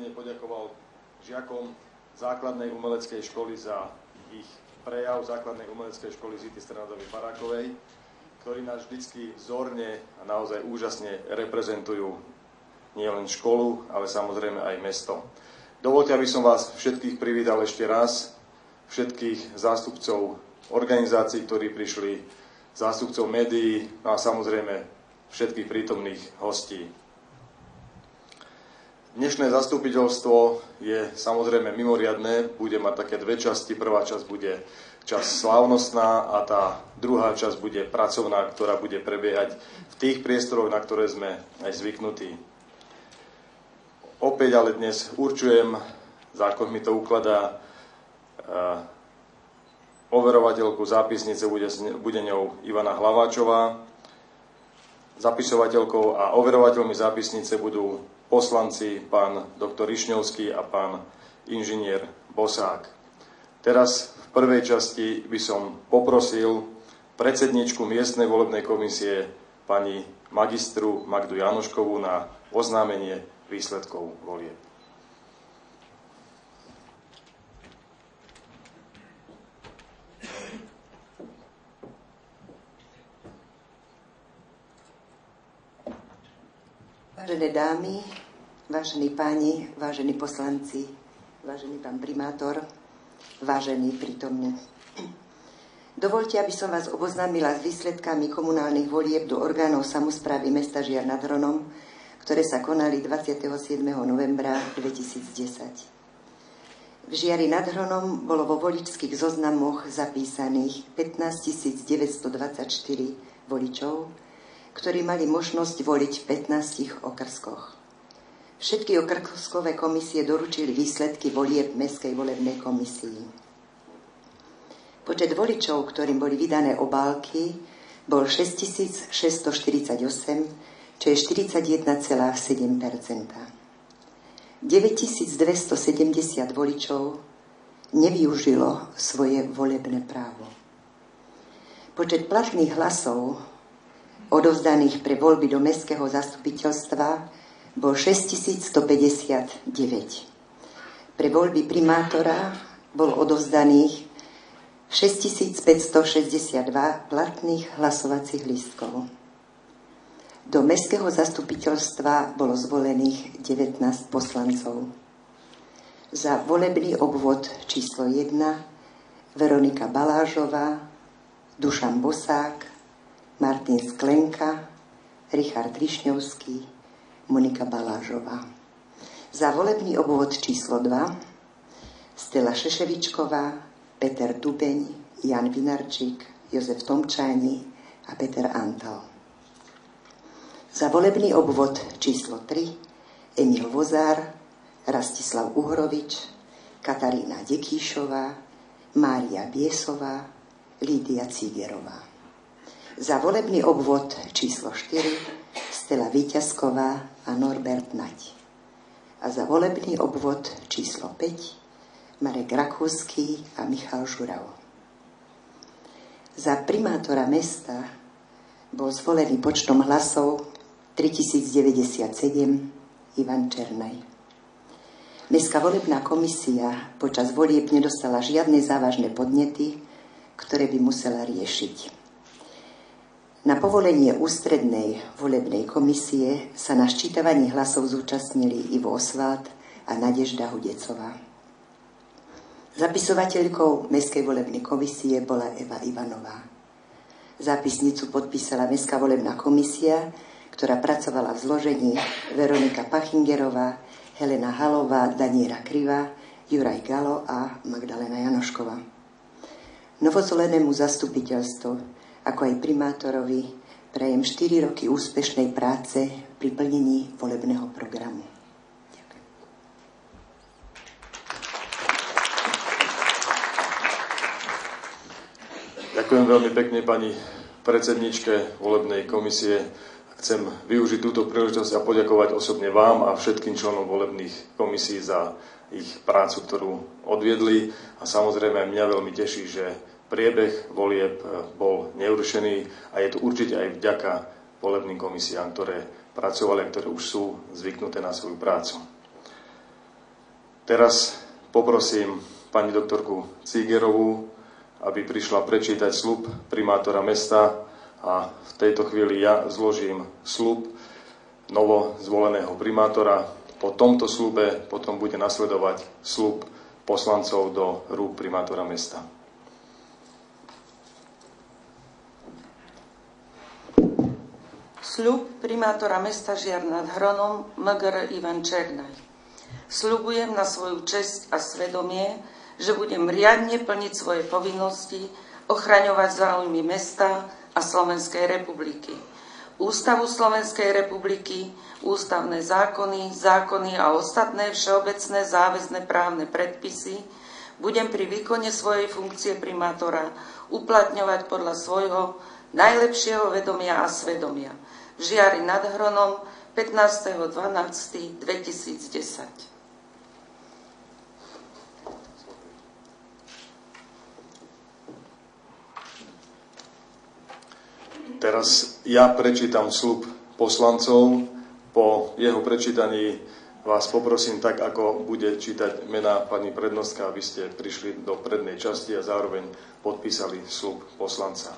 prirodzene poďakoval žiakom základnej umeleckej školy za ich prejav základnej umeleckej školy Zity Strnadovej Barákovej, ktorí nás vždycky vzorne a naozaj úžasne reprezentujú nielen školu, ale samozrejme aj mesto. Dovoľte, aby som vás všetkých privítal ešte raz, všetkých zástupcov organizácií, ktorí prišli, zástupcov médií a samozrejme všetkých prítomných hostí. Dnešné zastupiteľstvo je samozrejme mimoriadne, bude mať také dve časti. Prvá časť bude časť slávnostná a tá druhá časť bude pracovná, ktorá bude prebiehať v tých priestoroch, na ktoré sme aj zvyknutí. Opäť ale dnes určujem, zákon mi to ukladá, overovateľku zápisnice bude ňou Ivana Hlaváčová, zapisovateľkou a overovateľmi zápisnice budú poslanci pán doktor Rišňovský a pán inžinier Bosák. Teraz v prvej časti by som poprosil predsedničku miestnej volebnej komisie pani magistru Magdu Janoškovú na oznámenie výsledkov volieb. Vážené dámy, vážení páni, vážení poslanci, vážený pán primátor, vážení prítomní. Dovoľte, aby som vás oboznámila s výsledkami komunálnych volieb do orgánov samosprávy mesta Žiar nad Hronom, ktoré sa konali 27. novembra 2010. V Žiari nad Hronom bolo vo voličských zoznamoch zapísaných 15 924 voličov, ktorí mali možnosť voliť v 15 okrskoch. Všetky okrskové komisie doručili výsledky volieb Mestskej volebnej komisii. Počet voličov, ktorým boli vydané obálky, bol 6648, čo je 41,7%. 9270 voličov nevyužilo svoje volebné právo. Počet platných hlasov odovzdaných pre voľby do mestského zastupiteľstva bol 6159. Pre voľby primátora bol odovzdaných 6562 platných hlasovacích lístkov. Do mestského zastupiteľstva bolo zvolených 19 poslancov. Za volebný obvod číslo 1 Veronika Balážová, Dušan Bosák, Martin Sklenka, Richard Rišňovský, Monika Balážová. Za volebný obvod číslo 2 Stella Šeševičková, Peter Dubeň, Jan Vinarčík, Jozef Tomčáni a Peter Antal. Za volebný obvod číslo 3 Emil Vozár, Rastislav Uhrovič, Katarína Dekíšová, Mária Biesová, Lídia Cigerová. Za volebný obvod číslo 4 Stella Víťazková a Norbert Naď. A za volebný obvod číslo 5 Marek Rakúsky a Michal Žurav. Za primátora mesta bol zvolený počtom hlasov 3097 Ivan Černaj. Mestská volebná komisia počas volieb nedostala žiadne závažné podnety, ktoré by musela riešiť. Na povolenie ústrednej volebnej komisie sa na ščítavaní hlasov zúčastnili Ivo Osvald a Nadežda Hudecová. Zapisovateľkou Mestskej volebnej komisie bola Eva Ivanová. Zápisnicu podpísala Mestská volebná komisia, ktorá pracovala v zložení Veronika Pachingerová, Helena Halová, Daniela Kriva, Juraj Galo a Magdalena Janošková. Novozvolenému zastupiteľstvu ako aj primátorovi prajem 4 roky úspešnej práce pri plnení volebného programu. Ďakujem veľmi pekne pani predsedničke volebnej komisie. Chcem využiť túto príležitosť a poďakovať osobne vám a všetkým členom volebných komisí za ich prácu, ktorú odviedli. A samozrejme mňa veľmi teší, že priebeh volieb bol neurušený a je to určite aj vďaka volebným komisiám, ktoré pracovali a ktoré už sú zvyknuté na svoju prácu. Teraz poprosím pani doktorku Cígerovú, aby prišla prečítať sľub primátora mesta a v tejto chvíli ja zložím sľub novo zvoleného primátora. Po tomto sľube potom bude nasledovať sľub poslancov do rúk primátora mesta. Sľub primátora mesta Žiar nad Hronom Mgr. Ivan Černaj. Sľubujem na svoju česť a svedomie, že budem riadne plniť svoje povinnosti, ochraňovať záujmy mesta a Slovenskej republiky. Ústavu Slovenskej republiky, ústavné zákony a ostatné všeobecné záväzné právne predpisy budem pri výkone svojej funkcie primátora uplatňovať podľa svojho najlepšieho vedomia a svedomia. V Žiari nad Hronom 15.12.2010. Teraz ja prečítam sľub poslancov. Po jeho prečítaní vás poprosím, tak ako bude čítať mená pani prednostka, aby ste prišli do prednej časti a zároveň podpísali sľub poslanca.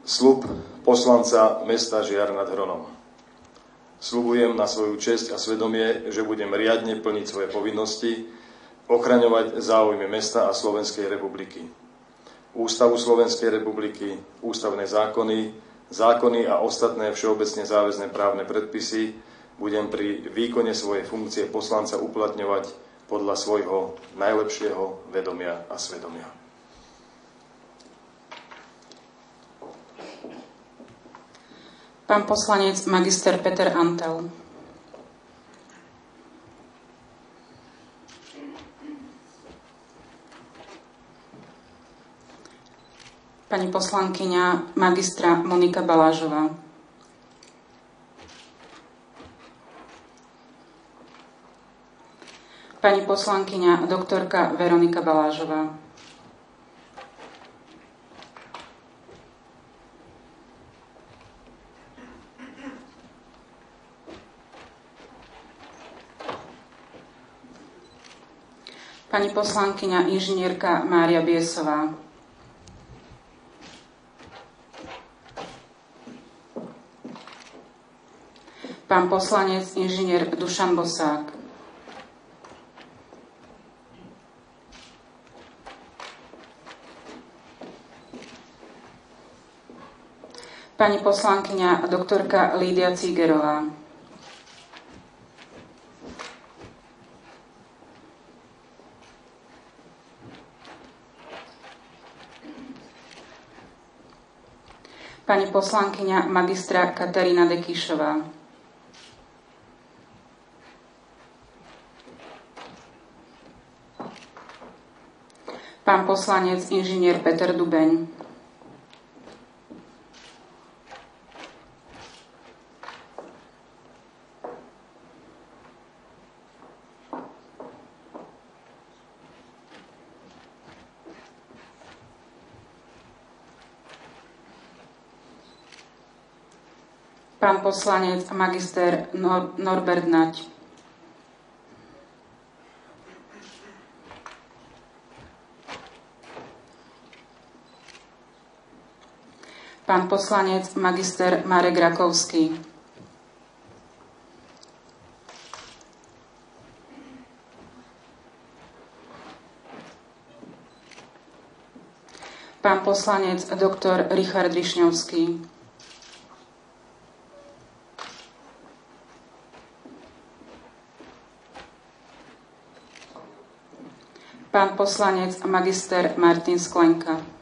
Sľub poslanca mesta Žiar nad Hronom. Sľubujem na svoju česť a svedomie, že budem riadne plniť svoje povinnosti, ochraňovať záujmy mesta a Slovenskej republiky. Ústavu Slovenskej republiky, ústavné zákony a ostatné všeobecne záväzné právne predpisy budem pri výkone svojej funkcie poslanca uplatňovať podľa svojho najlepšieho vedomia a svedomia. Pán poslanec magister Peter Antel. Pani poslankyňa magistra Monika Balážová. Pani poslankyňa doktorka Veronika Balážová. Pani poslankyňa inžinierka Mária Biesová. Pán poslanec inžinier Dušan Bosák. Pani poslankyňa doktorka Lídia Cígerová. Pani poslankyňa magistra Katarína Dekíšová. Pán poslanec inžinier Peter Dubeň. Pán poslanec magister Norbert Nať. Pán poslanec magister Marek Rakovský. Pán poslanec doktor Richard Rišňovský. Pán poslanec magister Martin Sklenka.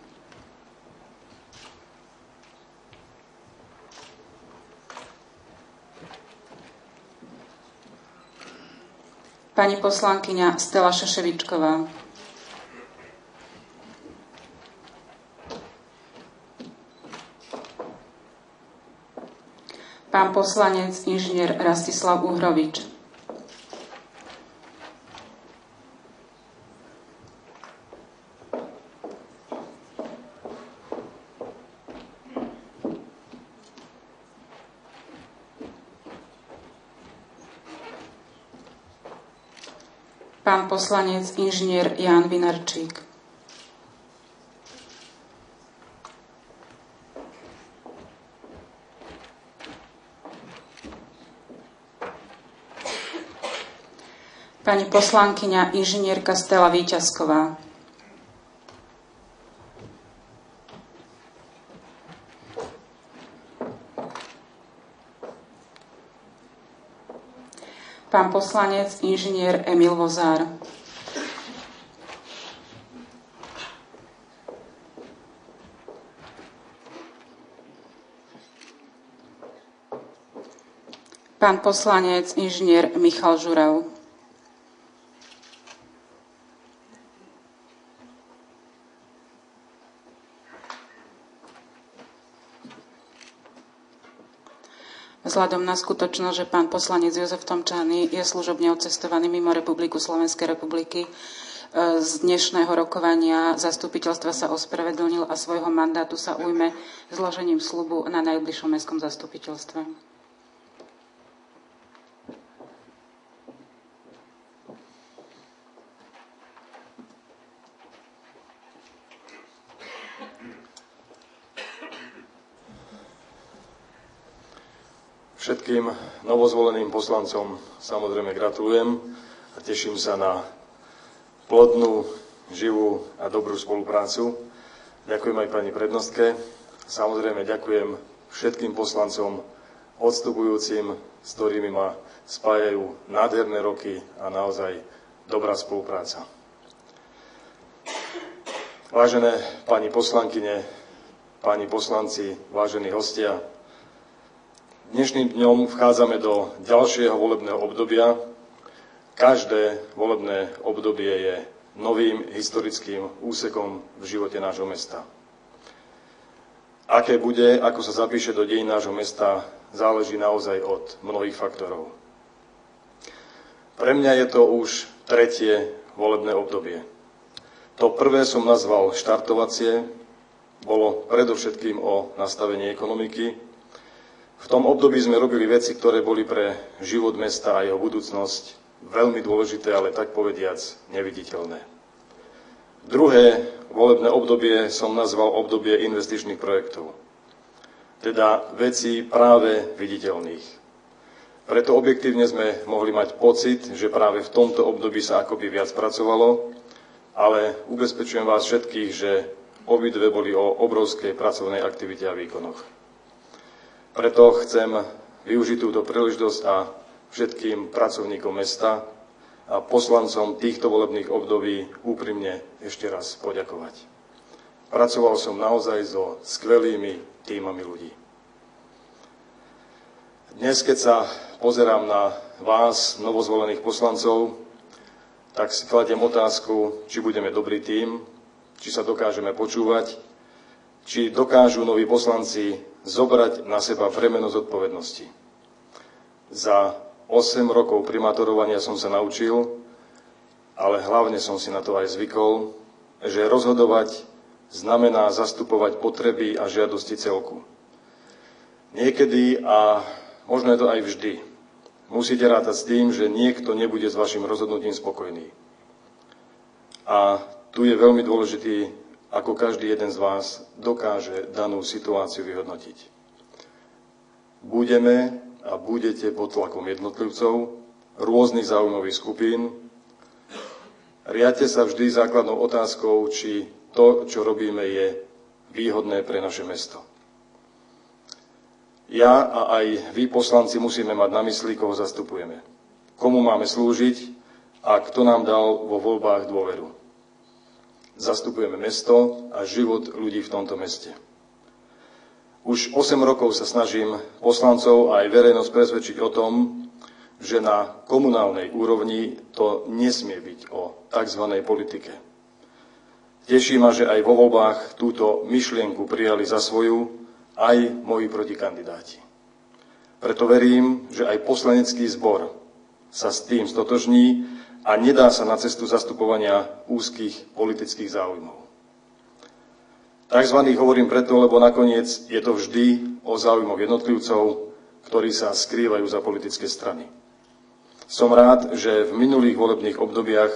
Pani poslankyňa Stella Šaševičková. Pán poslanec inžinier Rastislav Uhrovič. Pán poslanec inžinier Ján Vinarčík. Pani poslankyňa inžinierka Stella Víťazková. Pán poslanec inžinier Emil Vozár. Pán poslanec inžinier Michal Žurav. Vzhľadom na skutočnosť, že pán poslanec Jozef Tomčány je služobne odcestovaný mimo Republiku Slovenskej republiky, z dnešného rokovania zastupiteľstva sa ospravedlnil a svojho mandátu sa ujme zložením sľubu na najbližšom mestskom zastupiteľstve. Všetkým novozvoleným poslancom samozrejme gratulujem a teším sa na plodnú, živú a dobrú spoluprácu. Ďakujem aj pani prednostke. Samozrejme ďakujem všetkým poslancom odstupujúcim, s ktorými ma spájajú nádherné roky a naozaj dobrá spolupráca. Vážené pani poslankyne, páni poslanci, vážení hostia, dnešným dňom vchádzame do ďalšieho volebného obdobia. Každé volebné obdobie je novým historickým úsekom v živote nášho mesta. Aké bude, ako sa zapíše do dejín nášho mesta, záleží naozaj od mnohých faktorov. Pre mňa je to už tretie volebné obdobie. To prvé som nazval štartovacie, bolo predovšetkým o nastavení ekonomiky. V tom období sme robili veci, ktoré boli pre život mesta a jeho budúcnosť veľmi dôležité, ale tak povediac neviditeľné. Druhé volebné obdobie som nazval obdobie investičných projektov, teda vecí práve viditeľných. Preto objektívne sme mohli mať pocit, že práve v tomto období sa akoby viac pracovalo, ale ubezpečujem vás všetkých, že obidve boli o obrovskej pracovnej aktivite a výkonoch. Preto chcem využiť túto príležitosť a všetkým pracovníkom mesta a poslancom týchto volebných období úprimne ešte raz poďakovať. Pracoval som naozaj so skvelými tímami ľudí. Dnes, keď sa pozerám na vás, novozvolených poslancov, tak si kladiem otázku, či budeme dobrý tím, či sa dokážeme počúvať, či dokážu noví poslanci zobrať na seba bremeno zodpovednosti. Za 8 rokov primátorovania som sa naučil, ale hlavne som si na to aj zvykol, že rozhodovať znamená zastupovať potreby a žiadosti celku. Niekedy, a možno je to aj vždy, musíte rátať s tým, že niekto nebude s vašim rozhodnutím spokojný. A tu je veľmi dôležitý, ako každý jeden z vás dokáže danú situáciu vyhodnotiť. Budeme a budete pod tlakom jednotlivcov, rôznych záujmových skupín. Riadte sa vždy základnou otázkou, či to, čo robíme, je výhodné pre naše mesto. Ja a aj vy, poslanci, musíme mať na mysli, koho zastupujeme. Komu máme slúžiť a kto nám dal vo voľbách dôveru. Zastupujeme mesto a život ľudí v tomto meste. Už 8 rokov sa snažím poslancov a aj verejnosť presvedčiť o tom, že na komunálnej úrovni to nesmie byť o tzv. Politike. Teší ma, že aj vo voľbách túto myšlienku prijali za svoju aj moji protikandidáti. Preto verím, že aj poslanecký zbor sa s tým stotožní a nedá sa na cestu zastupovania úzkych politických záujmov. Takzvaných hovorím preto, lebo nakoniec je to vždy o záujmoch jednotlivcov, ktorí sa skrývajú za politické strany. Som rád, že v minulých volebných obdobiach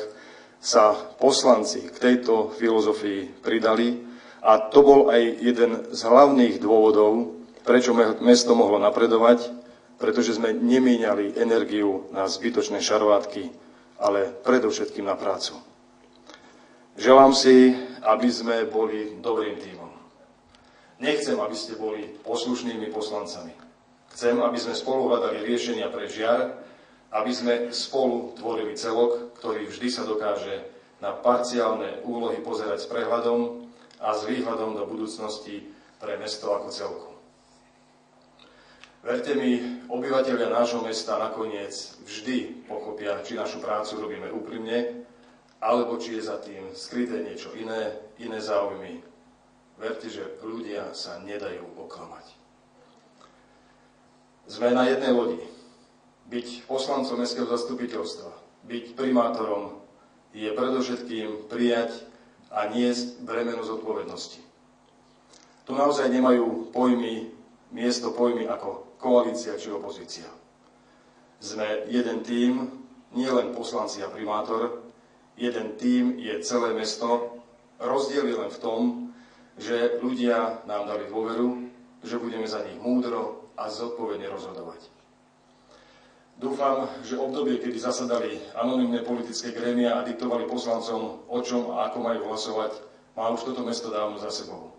sa poslanci k tejto filozofii pridali a to bol aj jeden z hlavných dôvodov, prečo mesto mohlo napredovať, pretože sme nemíňali energiu na zbytočné šarvátky, ale predovšetkým na prácu. Želám si, aby sme boli dobrým tímom. Nechcem, aby ste boli poslušnými poslancami. Chcem, aby sme spolu hľadali riešenia pre Žiar, aby sme spolu tvorili celok, ktorý vždy sa dokáže na parciálne úlohy pozerať s prehľadom a s výhľadom do budúcnosti pre mesto ako celku. Verte mi, obyvatelia nášho mesta nakoniec vždy pochopia, či našu prácu robíme úprimne, alebo či je za tým skryté niečo iné záujmy. Verte, že ľudia sa nedajú oklamať. Sme na jednej lodi. Byť poslancom mestského zastupiteľstva, byť primátorom je predovšetkým prijať a niesť bremeno zodpovednosti. Tu naozaj nemajú miesto pojmy ako koalícia či opozícia. Sme jeden tím, nie len poslanci a primátor, jeden tím je celé mesto, rozdiel je len v tom, že ľudia nám dali dôveru, že budeme za nich múdro a zodpovedne rozhodovať. Dúfam, že obdobie, kedy zasadali anonymné politické grémia a diktovali poslancom, o čom a ako majú hlasovať, má už toto mesto dávno za sebou.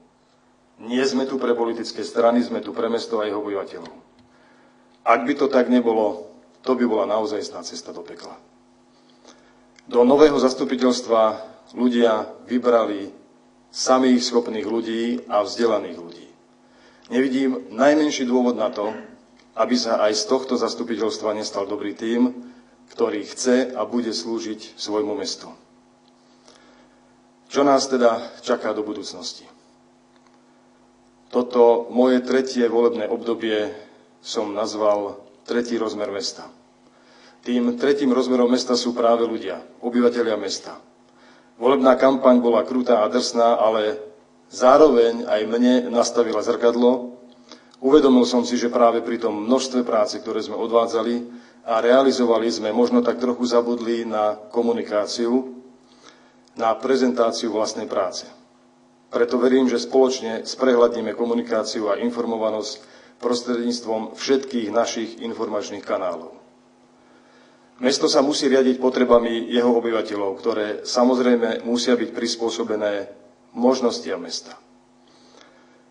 Nie sme tu pre politické strany, sme tu pre mesto a jeho obyvateľov. Ak by to tak nebolo, to by bola naozajstná cesta do pekla. Do nového zastupiteľstva ľudia vybrali samých schopných ľudí a vzdelaných ľudí. Nevidím najmenší dôvod na to, aby sa aj z tohto zastupiteľstva nestal dobrý tím, ktorý chce a bude slúžiť svojmu mestu. Čo nás teda čaká do budúcnosti? Toto moje tretie volebné obdobie som nazval tretí rozmer mesta. Tým tretím rozmerom mesta sú práve ľudia, obyvatelia mesta. Volebná kampaň bola krutá a drsná, ale zároveň aj mne nastavila zrkadlo. Uvedomil som si, že práve pri tom množstve práce, ktoré sme odvádzali a realizovali, sme možno tak trochu zabudli na komunikáciu, na prezentáciu vlastnej práce. Preto verím, že spoločne sprehľadníme komunikáciu a informovanosť prostredníctvom všetkých našich informačných kanálov. Mesto sa musí riadiť potrebami jeho obyvateľov, ktoré samozrejme musia byť prispôsobené možnostiam mesta.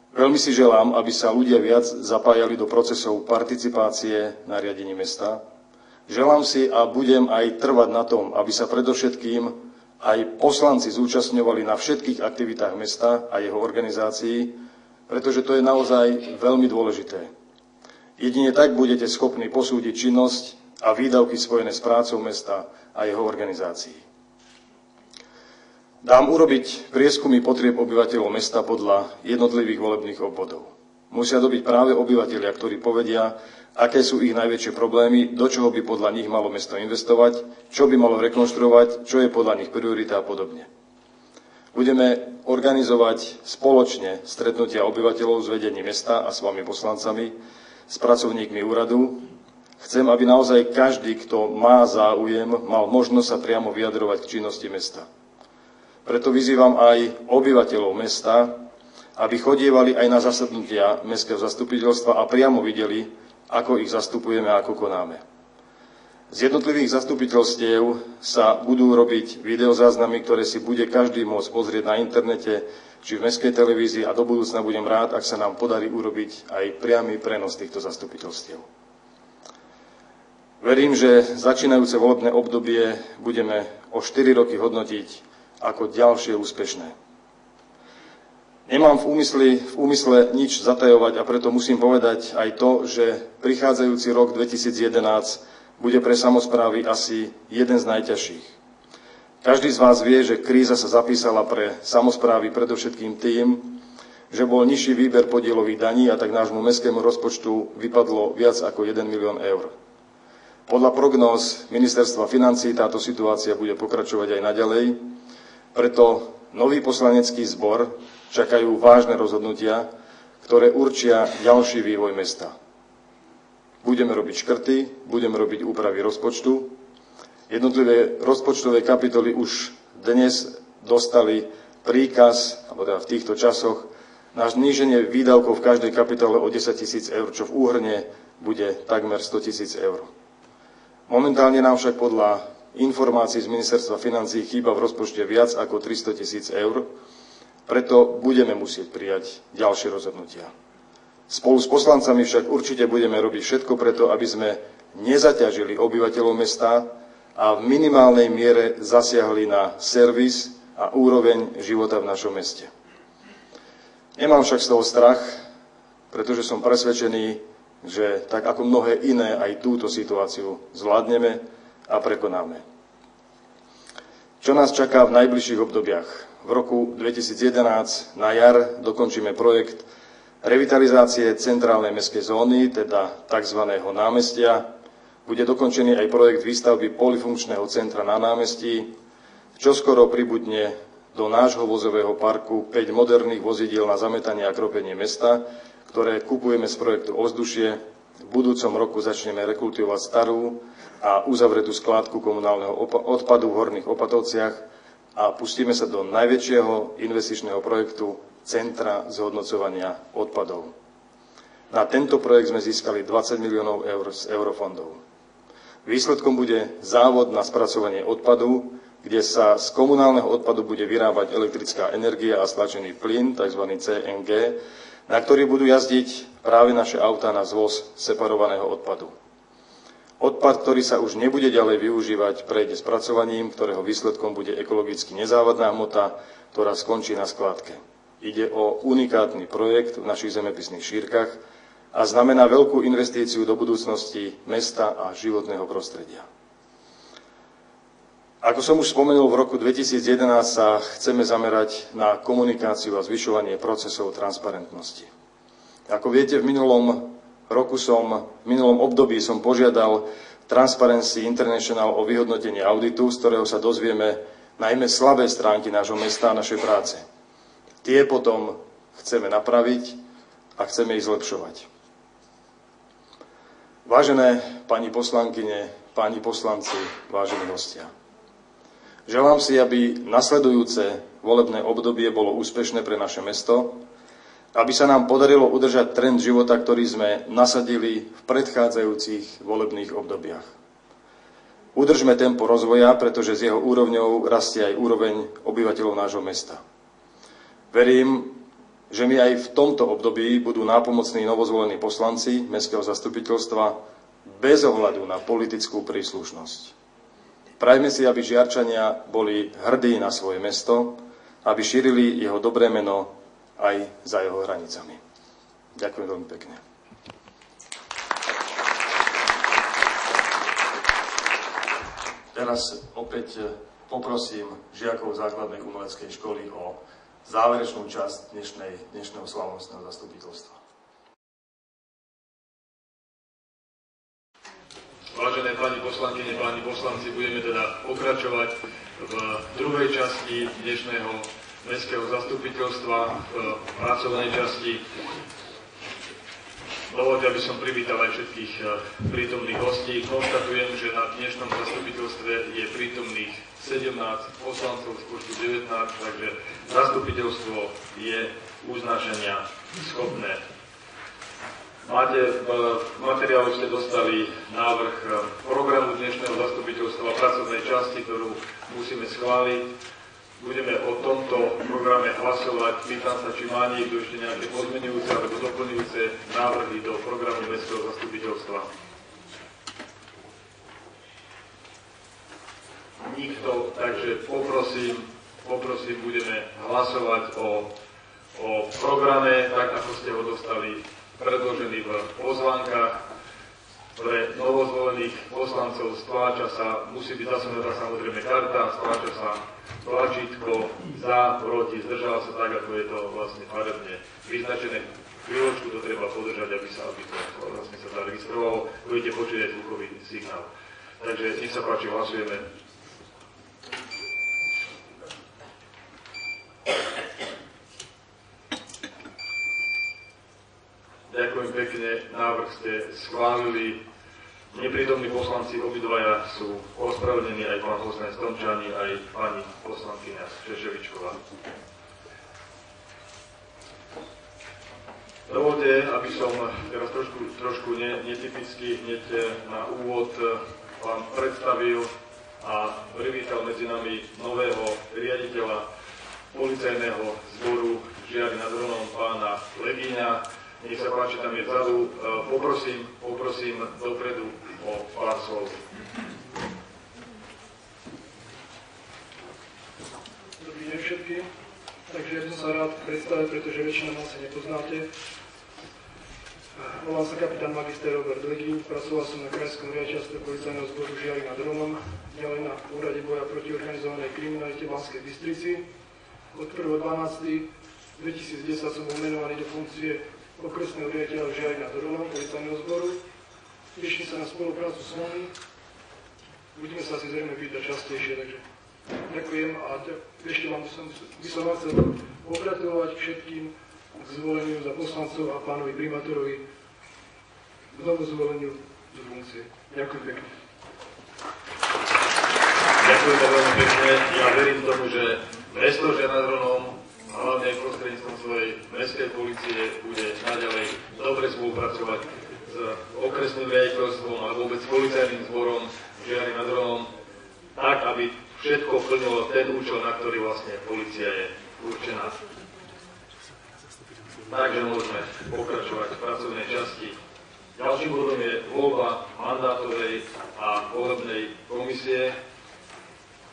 Veľmi si želám, aby sa ľudia viac zapájali do procesov participácie na riadení mesta. Želám si a budem aj trvať na tom, aby sa predovšetkým aj poslanci zúčastňovali na všetkých aktivitách mesta a jeho organizácií, pretože to je naozaj veľmi dôležité. Jedine tak budete schopní posúdiť činnosť a výdavky spojené s prácou mesta a jeho organizácií. Dám urobiť prieskumy potrieb obyvateľov mesta podľa jednotlivých volebných obvodov. Musia to byť práve obyvatelia, ktorí povedia, aké sú ich najväčšie problémy, do čoho by podľa nich malo mesto investovať, čo by malo rekonštruovať, čo je podľa nich priorita a podobne. Budeme organizovať spoločne stretnutia obyvateľov s vedením mesta a s vami poslancami, s pracovníkmi úradu. Chcem, aby naozaj každý, kto má záujem, mal možnosť sa priamo vyjadrovať k činnosti mesta. Preto vyzývam aj obyvateľov mesta, aby chodievali aj na zasadnutia mestského zastupiteľstva a priamo videli, ako ich zastupujeme a ako konáme. Z jednotlivých zastupiteľstiev sa budú robiť videozáznamy, ktoré si bude každý môcť pozrieť na internete či v mestskej televízii a do budúcna budem rád, ak sa nám podarí urobiť aj priamy prenos týchto zastupiteľstiev. Verím, že začínajúce volebné obdobie budeme o 4 roky hodnotiť ako ďalšie úspešné. Nemám v úmysle nič zatajovať a preto musím povedať aj to, že prichádzajúci rok 2011 bude pre samosprávy asi jeden z najťažších. Každý z vás vie, že kríza sa zapísala pre samosprávy predovšetkým tým, že bol nižší výber podielových daní a tak nášmu mestskému rozpočtu vypadlo viac ako 1 milión eur. Podľa prognóz Ministerstva financií táto situácia bude pokračovať aj naďalej, preto nový poslanecký zbor čakajú vážne rozhodnutia, ktoré určia ďalší vývoj mesta. budeme robiť škrty, budeme robiť úpravy rozpočtu. Jednotlivé rozpočtové kapitoly už dnes dostali príkaz, alebo teda v týchto časoch, na zníženie výdavkov v každej kapitole o 10 000 eur, čo v úhrne bude takmer 100 000 eur. Momentálne nám však podľa informácií z Ministerstva financií chýba v rozpočte viac ako 300 000 eur, preto budeme musieť prijať ďalšie rozhodnutia. Spolu s poslancami však určite budeme robiť všetko preto, aby sme nezaťažili obyvateľov mesta a v minimálnej miere zasiahli na servis a úroveň života v našom meste. Nemám však z toho strach, pretože som presvedčený, že tak ako mnohé iné aj túto situáciu zvládneme a prekonáme. Čo nás čaká v najbližších obdobiach? V roku 2011 na jar dokončíme projekt revitalizácie centrálnej mestskej zóny, teda tzv. Námestia. Bude dokončený aj projekt výstavby polyfunkčného centra na námestí. Čoskoro pribudne do nášho vozového parku 5 moderných vozidiel na zametanie a kropenie mesta, ktoré kupujeme z projektu Ovzdušie. V budúcom roku začneme rekultivovať starú a uzavretú skládku komunálneho odpadu v Horných Opatovciach a pustíme sa do najväčšieho investičného projektu Centra zhodnocovania odpadov. Na tento projekt sme získali 20 miliónov eur z eurofondov. Výsledkom bude závod na spracovanie odpadu, kde sa z komunálneho odpadu bude vyrábať elektrická energia a stlačený plyn, tzv. CNG, na ktorý budú jazdiť práve naše autá na zvoz separovaného odpadu. Odpad, ktorý sa už nebude ďalej využívať, prejde spracovaním, ktorého výsledkom bude ekologicky nezávadná hmota, ktorá skončí na skládke. Ide o unikátny projekt v našich zemepisných šírkach a znamená veľkú investíciu do budúcnosti mesta a životného prostredia. Ako som už spomenul, v roku 2011 sa chceme zamerať na komunikáciu a zvyšovanie procesov transparentnosti. Ako viete, v minulom období som požiadal Transparency International o vyhodnotenie auditu, z ktorého sa dozvieme najmä slabé stránky nášho mesta a našej práce. Tie potom chceme napraviť a chceme ich zlepšovať. Vážené pani poslankyne, páni poslanci, vážení hostia. Želám si, aby nasledujúce volebné obdobie bolo úspešné pre naše mesto, aby sa nám podarilo udržať trend života, ktorý sme nasadili v predchádzajúcich volebných obdobiach. Udržme tempo rozvoja, pretože s jeho úrovňou rastie aj úroveň obyvateľov nášho mesta. Verím, že mi aj v tomto období budú nápomocní novozvolení poslanci Mestského zastupiteľstva bez ohľadu na politickú príslušnosť. Prajme si, aby Žiarčania boli hrdí na svoje mesto, aby šírili jeho dobré meno aj za jeho hranicami. Ďakujem veľmi pekne. Teraz opäť poprosím žiakov základnej umeleckej školy o záverečnú časť dnešného slavnostného zastupiteľstva. Vážené pani poslankyne, páni poslanci, budeme teda pokračovať v druhej časti dnešného mestského zastupiteľstva, v pracovnej časti. Dovoľte, aby som privítal aj všetkých prítomných hostí. Konštatujem, že na dnešnom zastupiteľstve je prítomných 17 poslancov z počtu 19, takže zastupiteľstvo je uznášania schopné. Máte v materiálu ste dostali návrh programu dnešného zastupiteľstva pracovnej časti, ktorú musíme schváliť. Budeme o tomto programe hlasovať. Pýtam sa, či má niekto ešte nejaké pozmeňujúce alebo doplňujúce návrhy do programu mestského zastupiteľstva. Nikto, takže poprosím, budeme hlasovať o programe, tak ako ste ho dostali predložený v pozvánkach. Pre novozvolených poslancov musí byť zasunutá samozrejme karta, stláča sa tlačítko za, proti, zdržala sa tak, ako je to vlastne farebne vyznačené. Chvíľočku to treba podržať, aby to vlastne sa zaregistrovalo. Budete počuť aj zvukový signál. Takže nech sa páči, hlasujeme. Ďakujem pekne, návrh ste schválili. Neprítomní poslanci obidvaja sú ospravedlnení, aj pán poslanec Tomčáni, aj pani poslankyňa Šeševičková. Dovolte, aby som teraz trošku netypicky hneď na úvod vám predstavil a privítal medzi nami nového riaditeľa policajného zboru Žiary nad Hronom, pána Legíňa. Nech sa páči, tam je vzadu. Poprosím dopredu o pár slov. Dobrý deň všetkým. Takže ja som sa rád predstavil, pretože väčšina nás sa nepoznáte. Volám sa kapitán magister Robert Legíň, pracoval som na krajskom riaditeľstve policajného zboru Žiary nad Hronom, ďalej na úrade boja proti organizovanej kriminalite v Banskej Bystrici. Od 1.12.2010 som bol menovaný do funkcie okresného riaditeľa Žiary nad Hronom, policajného zboru. Teším sa na spoluprácu s vami. Budeme sa asi zrejme pýtať častejšie, takže ďakujem a ešte by som vám chcel pogratulovať všetkým k zvoleniu za poslancov a pánovi primátorovi k znovu zvoleniu do funkcie. Ďakujem pekne. Ďakujem veľmi pekne. Ja verím tomu, že mesto Žiar nad Hronom, hlavne prostredníctvom svojej mestskej polície, bude naďalej dobre spolupracovať s okresným riaditeľstvom a vôbec s policajným zborom Žiary nad Hronom, tak, aby všetko plnilo ten účel, na ktorý vlastne polícia je určená. Takže môžeme pokračovať v pracovnej časti. Ďalším bodom je voľba mandátovej a volebnej komisie.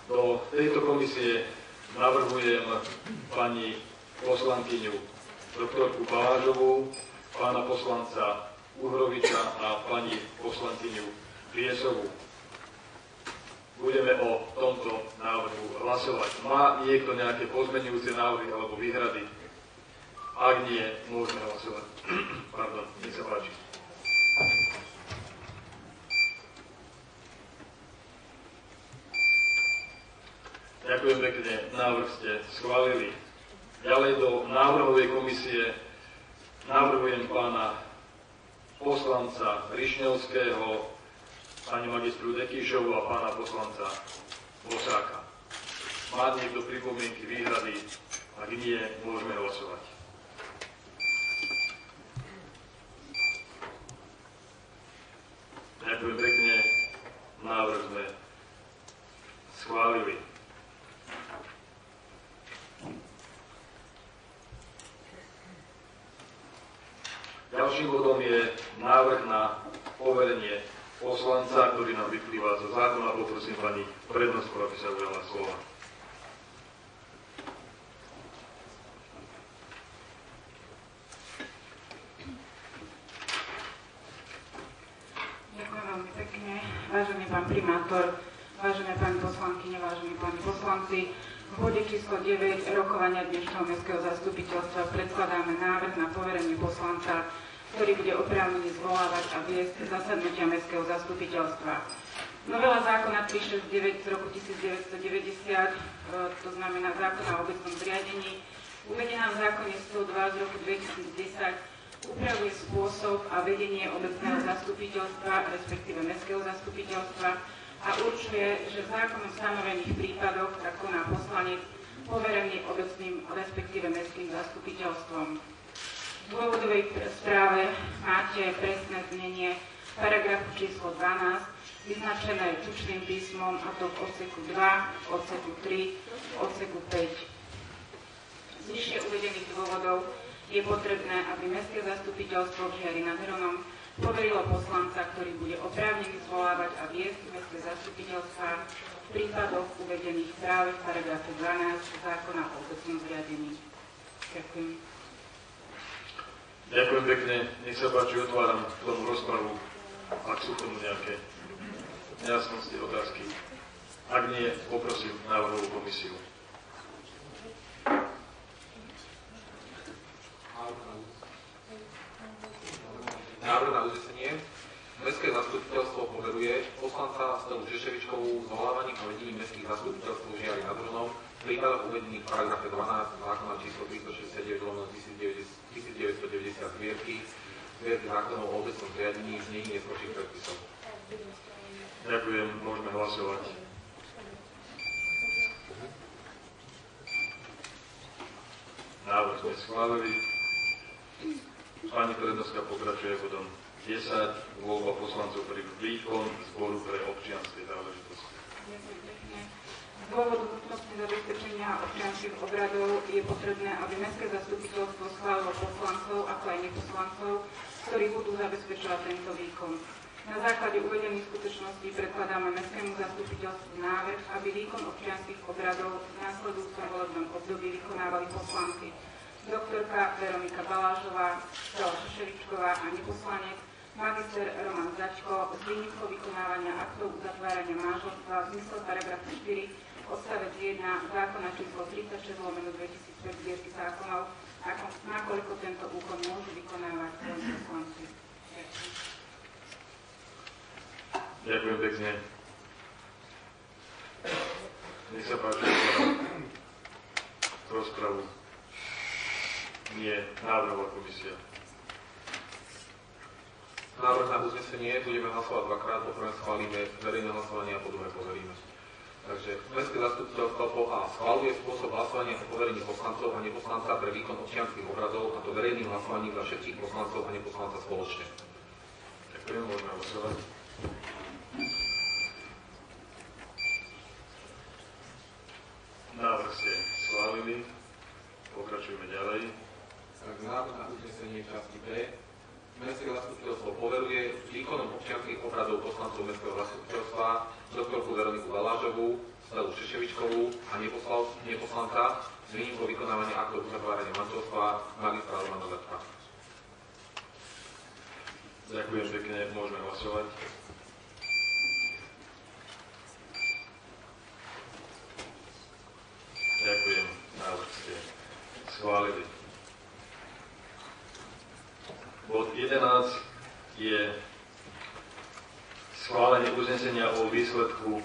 Do tejto komisie navrhujem pani poslankyňu doktorku Balážovú, pána poslanca Uhroviča a pani poslankyňu Piesovú. Budeme o tomto návrhu hlasovať. Má niekto nejaké pozmeňujúce návrhy alebo výhrady? Ak nie, môžeme hlasovať. Pardon, nech sa páči. Ďakujem pekne, návrh ste schválili. Ďalej do návrhovej komisie navrhujem pána poslanca Rišňovského, pani magistru Dekíšovu a pána poslanca Bosáka. Má niekto pripomienky, výhrady? Ak nie, môžeme hlasovať. Ďakujem pekne, návrh sme schválili. Ďalším bodom je návrh na poverenie poslanca, ktorý nám vyplýva zo zákona. Poprosím pani prednostku, aby sa ujala slova. Vážený pán primátor, vážené pani poslankyne, vážení páni poslanci, v bode číslo 9 rokovania dnešného mestského zastupiteľstva predkladáme návrh na poverenie poslanca, ktorý bude oprávnený zvolávať a viesť zasadnutia mestského zastupiteľstva. Novela zákona 369 z roku 1990, to znamená zákona o obecnom zriadení, uvedená v zákone 102 z roku 2010, upravuje spôsob a vedenie obecného zastupiteľstva, respektíve mestského zastupiteľstva a určuje, že v zákonom stanovených prípadoch tak koná poslanec poverený obecným, respektíve mestským zastupiteľstvom. V dôvodovej správe máte presné znenie paragrafu číslo 12, vyznačené tučným písmom, a to v odseku 2, odseku 3, odseku 5. Z vyššie uvedených dôvodov je potrebné, aby mestské zastupiteľstvo Žiary nad Hronom poverilo poslanca, ktorý bude oprávnený zvolávať a viesť mestské zastupiteľstva v prípadoch uvedených práve v paragrafe 12 zákona o obecnom zriadení. Ďakujem. Ďakujem pekne. Nech sa páči, otváram tomu rozpravu, ak sú tomu nejaké nejasnosti, otázky. Ak nie, poprosím návrhovú komisiu. Návrh na uznesenie. Mestské zastupiteľstvo poveruje poslanca Stelu Šeševičkovú zvolávaním a vedením mestských zastupiteľstv Žiary nad Hronom v prípadoch uvedených v paragrafe 12 zákona číslo 369/1990 zbierky zbierky zákonov o obecnom zriadení znení neskôrších predpisov. Ďakujem, môžeme hlasovať. Návrh sme schválili. Pani prednostka pokračuje bodom 10, voľba poslancov pre výkon zboru pre občianske záležitosti. Z dôvodu nutnosti zabezpečenia občianskych obradov je potrebné, aby mestské zastupiteľstvo schválilo poslancov, ako aj neposlancov, ktorí budú zabezpečovať tento výkon. Na základe uvedených skutočností predkladáme mestskému zastupiteľstvu návrh, aby výkon občianskych obradov v následujúcom volebnom období vykonávali poslanci doktorka Veronika Balážová, Stella Šeševičková a neposlanec magister Roman Začko s výnimkou vykonávania aktov uzatvárania manželstva v zmysle paragrafu 4 odstavec 1 zákona číslo 36/2005 zbierky zákonov, nakoľko tento úkon môžu vykonávať len poslanci. Ďakujem pekne. Nech sa páči, rozpravu. Nie, návrhová komisia. Návrh na uznesenie budeme hlasovať dvakrát, poprvé schválime verejné hlasovanie a po druhé poveríme. Takže mestské zastupiteľstvo po A schvaľuje spôsob hlasovania o poverení poslancov a neposlanca pre výkon občianskych obradov, a to verejným hlasovaním za všetkých poslancov a neposlanca spoločne. Ďakujem, môžeme hlasovať. Návrh ste schválili. Pokračujeme ďalej. Takže návrh na uznesenie časti B. Mestské zastupiteľstvo poveruje výkonom občianskych obradov poslancov mestského zastupiteľstva doktorku Veroniku Balážovú, Stellu Šeševičkovú a neposlanca s výnimkou vykonávania aktov uzatvárania manželstva magistra Romana Začka. Ďakujem pekne, môžeme hlasovať. Ďakujem, návrh ste schválili. Bod 11 je schválenie uznesenia o výsledku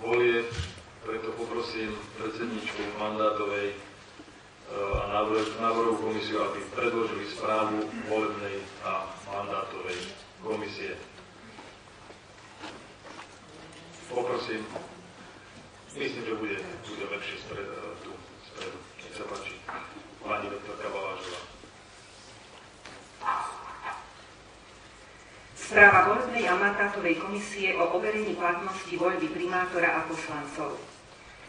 volieb, preto poprosím predsedničku mandátovej a náborovú komisiu, aby predložili správu volebnej a mandátovej komisie. Poprosím, myslím, že bude lepšie tu spredu. Nech sa páči, pani doktorka Balážová. Správa volebnej a mandátovej komisie o overení platnosti voľby primátora a poslancov.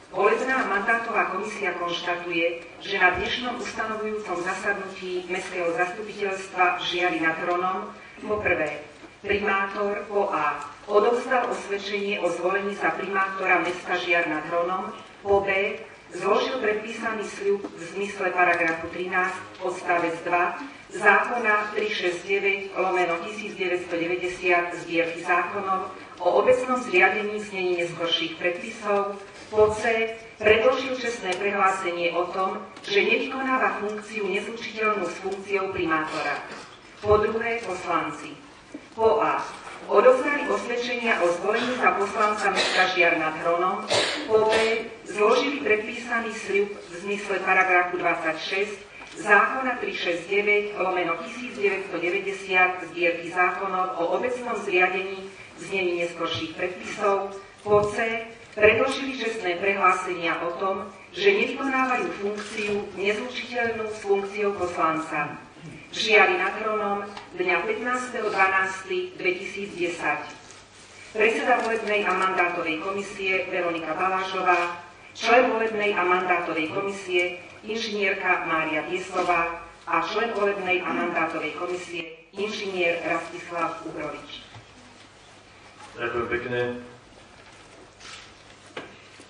Volebná a mandátová komisia konštatuje, že na dnešnom ustanovujúcom zasadnutí mestského zastupiteľstva v Žiari nad Hronom po prvé primátor po A odovzdal osvedčenie o zvolení za primátora mesta Žiar nad Hronom, po B zložil predpísaný sľub v zmysle paragrafu 13 odstavec 2 zákona 369/1990 zbierky zákonov o obecnom zriadení znení neskorších predpisov, po C predložil čestné prehlásenie o tom, že nevykonáva funkciu nezlučiteľnú s funkciou primátora. Po druhé poslanci. Po A odovzdali osvedčenia o zvolení za poslanca mesta Žiar nad Hronom, po B zložili predpísaný sľub v zmysle paragrafu 26 zákona 369/1990 zbierky zákonov o obecnom zriadení znení neskorších predpisov, po C predložili čestné prehlásenia o tom, že nevykonávajú funkciu nezlučiteľnú s funkciou poslanca. V Žiari nad Hronom dňa 15.12.2010. Predseda volebnej a mandátovej komisie Veronika Balážová, člen volebnej a mandátovej komisie inžinierka Mária Biesová a člen volebnej a mandátovej komisie inžinier Rastislav Uhrovič. Ďakujem pekne.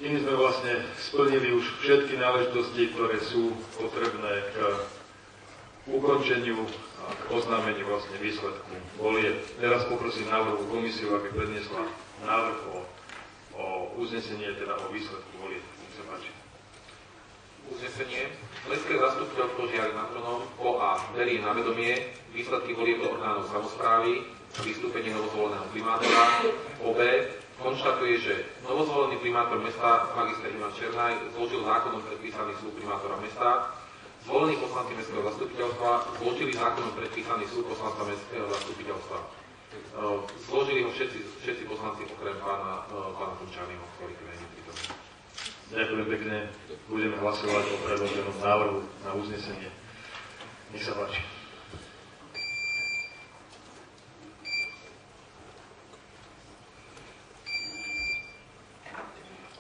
Tým sme vlastne splnili už všetky náležitosti, ktoré sú potrebné k ukončeniu a k oznámeniu vlastne výsledku volieb. Teraz poprosím návrhovú komisiu, aby predniesla návrh o uznesenie, teda o výsledku volieb. Nech sa páči. Uznesenie. Mestské zastupiteľstvo Žiari nad Hronom po A berie na vedomie výsledky volieb do orgánov samosprávy a vystúpenie novozvoleného primátora. Po B konštatuje, že novozvolený primátor mesta magister Ivan Černaj zložil zákonom predpísaný sľub primátora mesta. Zvolení poslanci mestského zastupiteľstva zložili zákonom predpísaný súd poslanca mestského zastupiteľstva. Zložili ho všetci poslanci okrem pána Tomčányho, ktorý tu nie je prítomný. Ďakujem pekne. Budeme hlasovať o predloženom návrhu na uznesenie. Nech sa páči.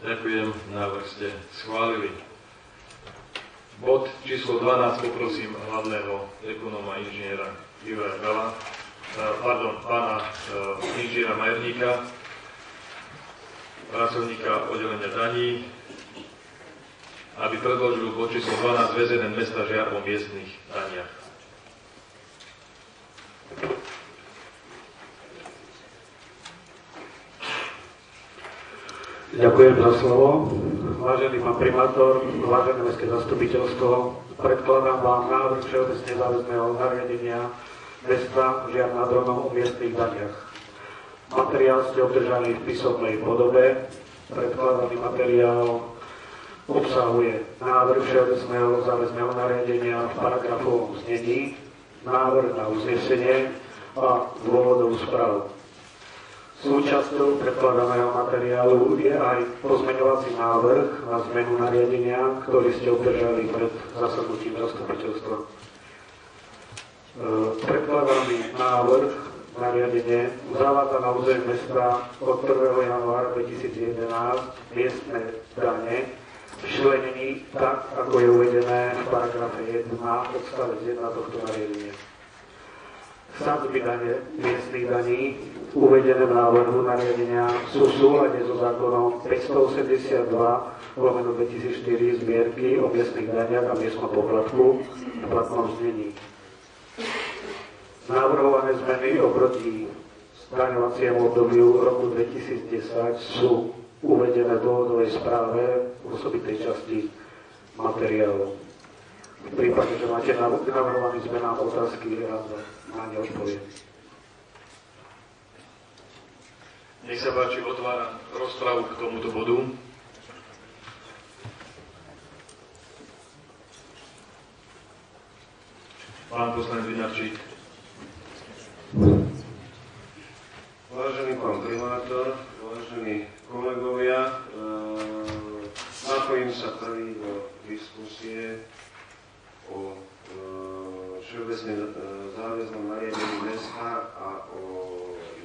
Ďakujem, návrh ste schválili. Bod číslo 12 poprosím hlavného ekonóma inžiniera Juraja Gala, pána inžiniera Majerníka, pracovníka oddelenia daní, aby predložil bod číslo 12 VZN mesta Žiar o miestnych daniach. Ďakujem za slovo. Vážený pán primátor, vážené mestské zastupiteľstvo, predkladám vám návrh všeobecne záväzného nariadenia mesta Žiar nad Hronom o miestnych daniach. Materiál ste obdržali v písomnej podobe. Predkladaný materiál obsahuje návrh všeobecného záväzného nariadenia v paragrafovom znení, návrh na uznesenie a dôvodovú správu. Súčasťou predkladaného materiálu je aj pozmeňovací návrh na zmenu nariadenia, ktorý ste obdržali pred zasadnutím zastupiteľstva. Predkladaný návrh nariadenie zavádza na území mesta od 1. januára 2011 miestne dane v členení tak, ako je uvedené v paragrafe 1 odstavec 1 tohto nariadenia. Sadzby miestnych daní uvedené v návrhu nariadenia sú v súlade so zákonom 582/2004 zbierky o miestnych daniach a miestnom poplatku v platnom znení. Navrhované zmeny oproti zdaňovaciemu obdobiu roku 2010 sú uvedené v dôvodovej správe v osobitej časti materiálu. V prípade, že máte navrhovaný zmenám otázky, rád na ne odpoviem. Nech sa páči, otváram rozpravu k tomuto bodu. Pán poslanec Vinarčík. Vážený pán primátor, vážení kolegovia, napojím sa prvý do diskusie o všeobecne záväznom nariadení mesta a o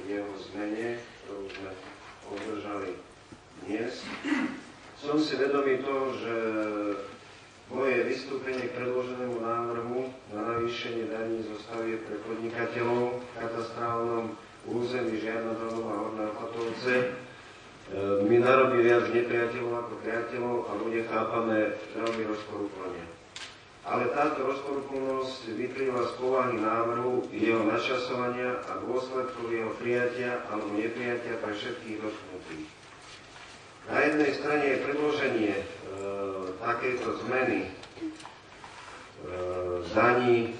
jeho zmene, ktorú sme obdržali dnes. Som si vedomý toho, že moje vystúpenie k predloženému návrhu na navýšenie daní zo stavieb pre podnikateľov v katastrálnom území Žiar nad Hronom a Horné Opatovce mi narobí viac nepriateľov ako priateľov a bude chápané veľmi rozporúplne. Ale táto rozporúplnosť vyplýva z povahy návrhu, jeho načasovania a dôsledkov jeho prijatia alebo neprijatia pre všetkých dotknutých. Na jednej strane je predloženie takejto zmeny daní,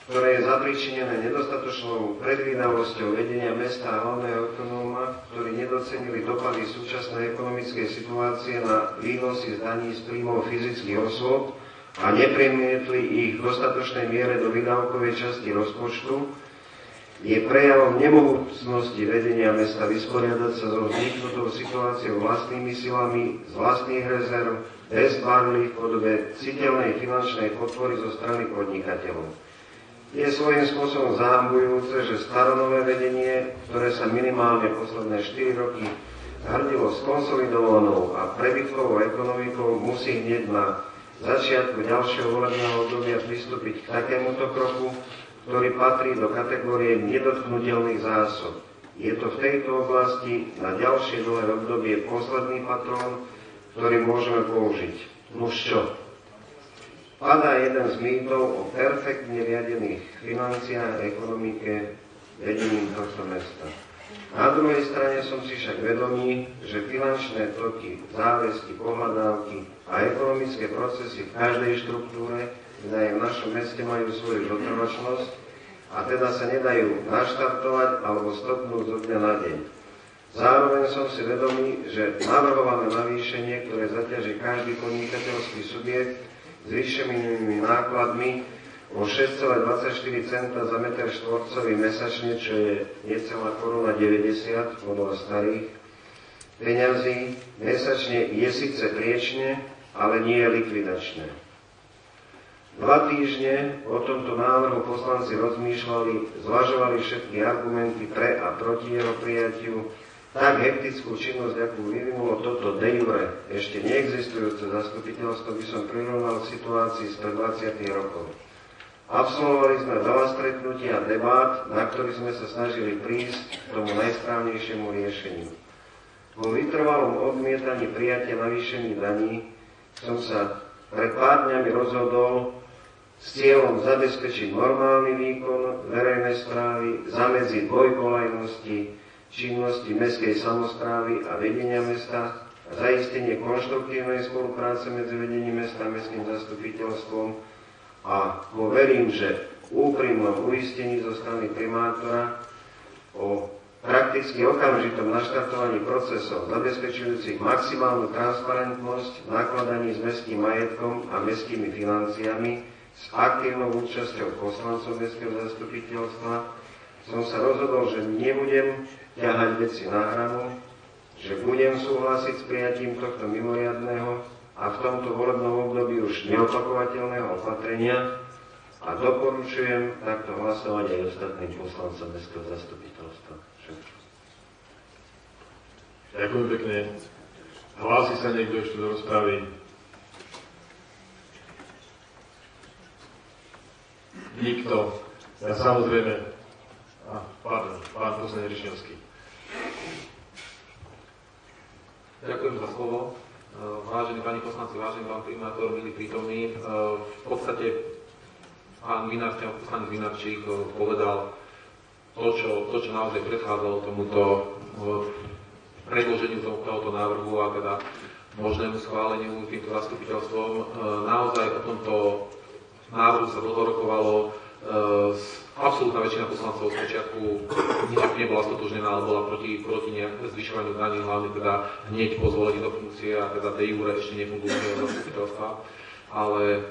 ktoré je zapričinené nedostatočnou predvídavosťou vedenia mesta a hlavného ekonóma, ktorí nedocenili dopady súčasnej ekonomickej situácie na výnosy z daní z príjmov fyzických osôb a nepremietli ich v dostatočnej miere do výdavkovej časti rozpočtu, je prejavom nemohúcnosti vedenia mesta vysporiadať sa so vzniknutou situáciou vlastnými silami, z vlastných rezerv, bez bárly v podobe citeľnej finančnej podpory zo strany podnikateľov. Je svojím spôsobom zahambujúce, že staronové vedenie, ktoré sa minimálne posledné 4 roky hrdilo s konsolidovanou a prebytkovou ekonomikou, musí hneď na začiatku ďalšieho volebného obdobia pristúpiť k takémuto kroku, ktorý patrí do kategórie nedotknutelných zásob. Je to v tejto oblasti na ďalšie dlhé obdobie posledný patrón, ktorý môžeme použiť. Nuž čo? Padá jeden z mýtov o perfektne riadených financiách a ekonomike vedením tohto mesta. Na druhej strane som si však vedomý, že finančné toky, záväzky, pohľadávky a ekonomické procesy v každej štruktúre, teda aj v našom meste, majú svoju zotrvačnosť a teda sa nedajú naštartovať alebo stopnúť zo dňa na deň. Zároveň som si vedomý, že navrhované navýšenie, ktoré zaťaží každý podnikateľský subjekt s vyššími nákladmi o 6,24 centa za meter štvorcový mesačne, čo je necelá koruna 90 podľa starých peňazí, mesačne je síce priečne, ale nie je likvidačné. 2 týždne o tomto návrhu poslanci rozmýšľali, zvažovali všetky argumenty pre a proti jeho prijatiu. Tak hektickú činnosť, akú vyvinulo toto de jure ešte neexistujúce zastupiteľstvo, by som prirovnal k situácii spred 20 rokov. Absolvovali sme veľa stretnutí a debát, na ktorých sme sa snažili prísť k tomu najsprávnejšiemu riešeniu. Vo vytrvalom odmietaní prijatia navýšení daní som sa pred pár dňami rozhodol s cieľom zabezpečiť normálny výkon verejnej správy, zamedziť dvojkolajnosti činnosti mestskej samosprávy a vedenia mesta a zaistenie konštruktívnej spolupráce medzi vedením mesta a mestským zastupiteľstvom a verím, že úprimnom uistení zo strany primátora o prakticky okamžitom naštartovaní procesov zabezpečujúcich maximálnu transparentnosť v nakladaní s mestským majetkom a mestskými financiami s aktívnou účasťou poslancov mestského zastupiteľstva som sa rozhodol, že nebudem ťahať veci na hranu, že budem súhlasiť s prijatím tohto mimoriadneho a v tomto volebnom období už neopakovateľného opatrenia a doporučujem takto hlasovať aj ostatným poslancom mestského zastupiteľstva. Ďakujem pekne. Hlási sa niekto ešte do rozpravy? Nikto. Ja samozrejme... Pán poslanec Rišňovský. Ďakujem za slovo. Vážení pani poslanci, vážený pán primátor, milí prítomní, v podstate pán poslanec Vinarčík povedal to, čo naozaj predchádzalo tomuto predloženiu tohoto návrhu a teda možnému schváleniu týmto zastupiteľstvom. Naozaj o tomto návrhu sa dlho rokovalo. Absolútna väčšina poslancov z počiatku nebola stotožnená, ale bola proti zvyšovaniu daní, hlavne teda hneď po zvolení do funkcie a teda de jure ešte nefungujúceho zastupiteľstva. Ale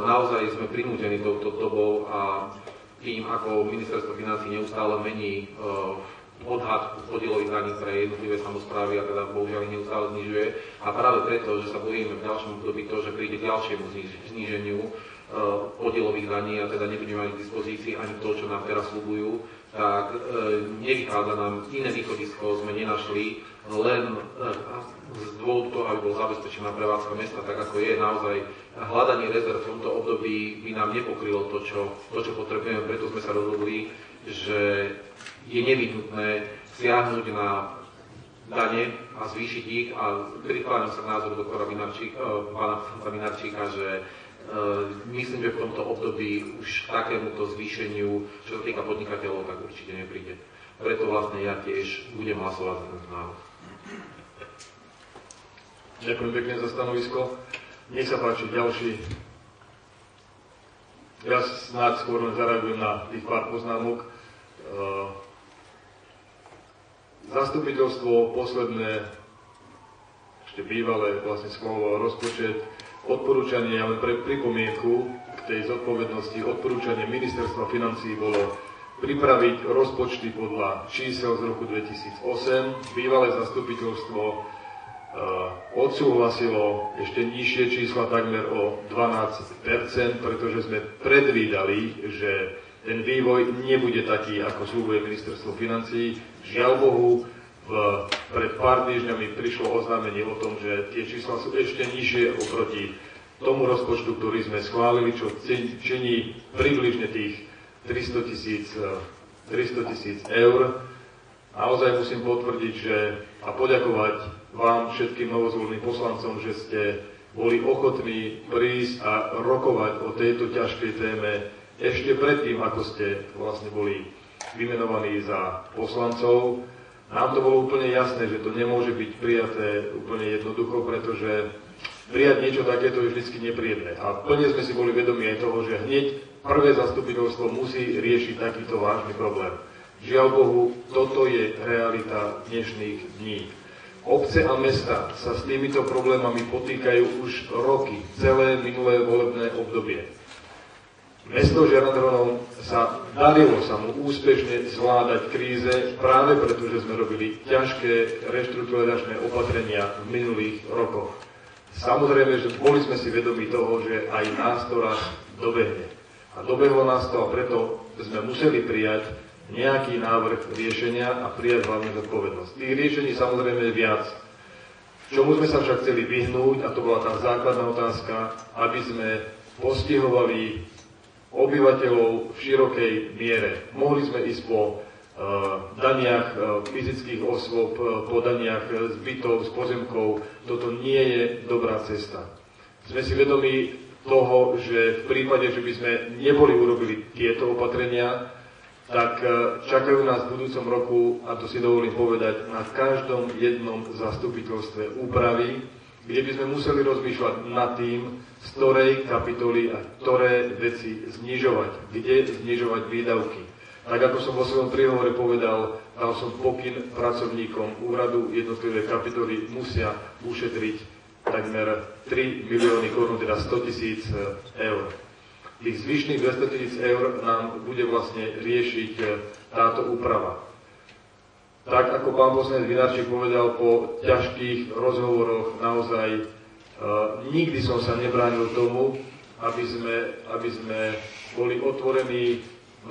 naozaj sme prinútení touto dobou a tým, ako ministerstvo financií neustále mení odhad podielových daní pre jednotlivé samosprávy a teda bohužiaľ neustále znižuje. A práve preto, že sa bojíme v ďalšom období to, že príde k ďalšiemu zníženiu podielových daní a teda nebudeme mať k dispozícii ani to, čo nám teraz sľubujú, tak nevychádza nám iné východisko, sme nenašli len z dôvodu toho, aby bol zabezpečená prevádzka mesta, tak ako je naozaj hľadanie rezerv v tomto období by nám nepokrylo to, čo potrebujeme, preto sme sa rozhodli, že je nevyhnutné siahnuť na dane a zvýšiť ich a prikláňam sa k názoru doktora pána Vinarčíka, že myslím, že v tomto období už takémuto zvýšeniu, čo sa týka podnikateľov, tak určite nepríde. Preto vlastne ja tiež budem hlasovať za tento návrh. Ďakujem pekne za stanovisko. Nech sa páči ďalší. Ja snáď skôr zareagujem na tých pár poznámok. Zastupiteľstvo posledné, ešte bývalé, vlastne schvaľovalo rozpočet. Odporúčanie, ale pre pripomienku k tej zodpovednosti, odporúčanie ministerstva financií bolo pripraviť rozpočty podľa čísel z roku 2008. Bývalé zastupiteľstvo odsúhlasilo ešte nižšie čísla, takmer o 12%, pretože sme predvídali, že ten vývoj nebude taký, ako sľubuje ministerstvo financií. Žiaľ Bohu, pred pár týždňami prišlo oznámenie o tom, že tie čísla sú ešte nižšie oproti tomu rozpočtu, ktorý sme schválili, čo činí približne tých 300 000 eur. Naozaj musím potvrdiť, a poďakovať vám, všetkým novozvoleným poslancom, že ste boli ochotní prísť a rokovať o tejto ťažkej téme ešte predtým, ako ste vlastne boli vymenovaní za poslancov. Nám to bolo úplne jasné, že to nemôže byť prijaté úplne jednoducho, pretože prijať niečo takéto je vždy nepríjemné. A plne sme si boli vedomi aj toho, že hneď prvé zastupiteľstvo musí riešiť takýto vážny problém. Žiaľ Bohu, toto je realita dnešných dní. Obce a mesta sa s týmito problémami potýkajú už roky, celé minulé volebné obdobie. Mesto Žiar nad Hronom darilo sa mu úspešne zvládať kríze práve preto, že sme robili ťažké reštrukturalizačné opatrenia v minulých rokoch. Samozrejme, že boli sme si vedomi toho, že aj nás to raz dobehne. A dobehlo nás to a preto sme museli prijať nejaký návrh riešenia a prijať hlavne zodpovednosť. Tých riešení samozrejme je viac. Čomu sme sa však chceli vyhnúť, a to bola tá základná otázka, aby sme postihovali obyvateľov v širokej miere. Mohli sme ísť po daniach fyzických osôb, po daniach z bytov, z pozemkov. Toto nie je dobrá cesta. Sme si vedomi toho, že v prípade, že by sme neboli urobili tieto opatrenia, tak čakajú nás v budúcom roku, a to si dovolím povedať, na každom jednom zastupiteľstve úpravy, kde by sme museli rozmýšľať nad tým, z ktorej kapitoly a ktoré veci znižovať, kde znižovať výdavky. Tak ako som vo svojom príhovore povedal, dal som pokyn pracovníkom úradu, jednotlivé kapitoly musia ušetriť takmer 3 milióny korún, teda 100 000 eur. Tých zvyšných 200 000 eur nám bude vlastne riešiť táto úprava. Tak ako pán poslanec Vinárček povedal, po ťažkých rozhovoroch naozaj nikdy som sa nebránil tomu, aby sme boli otvorení v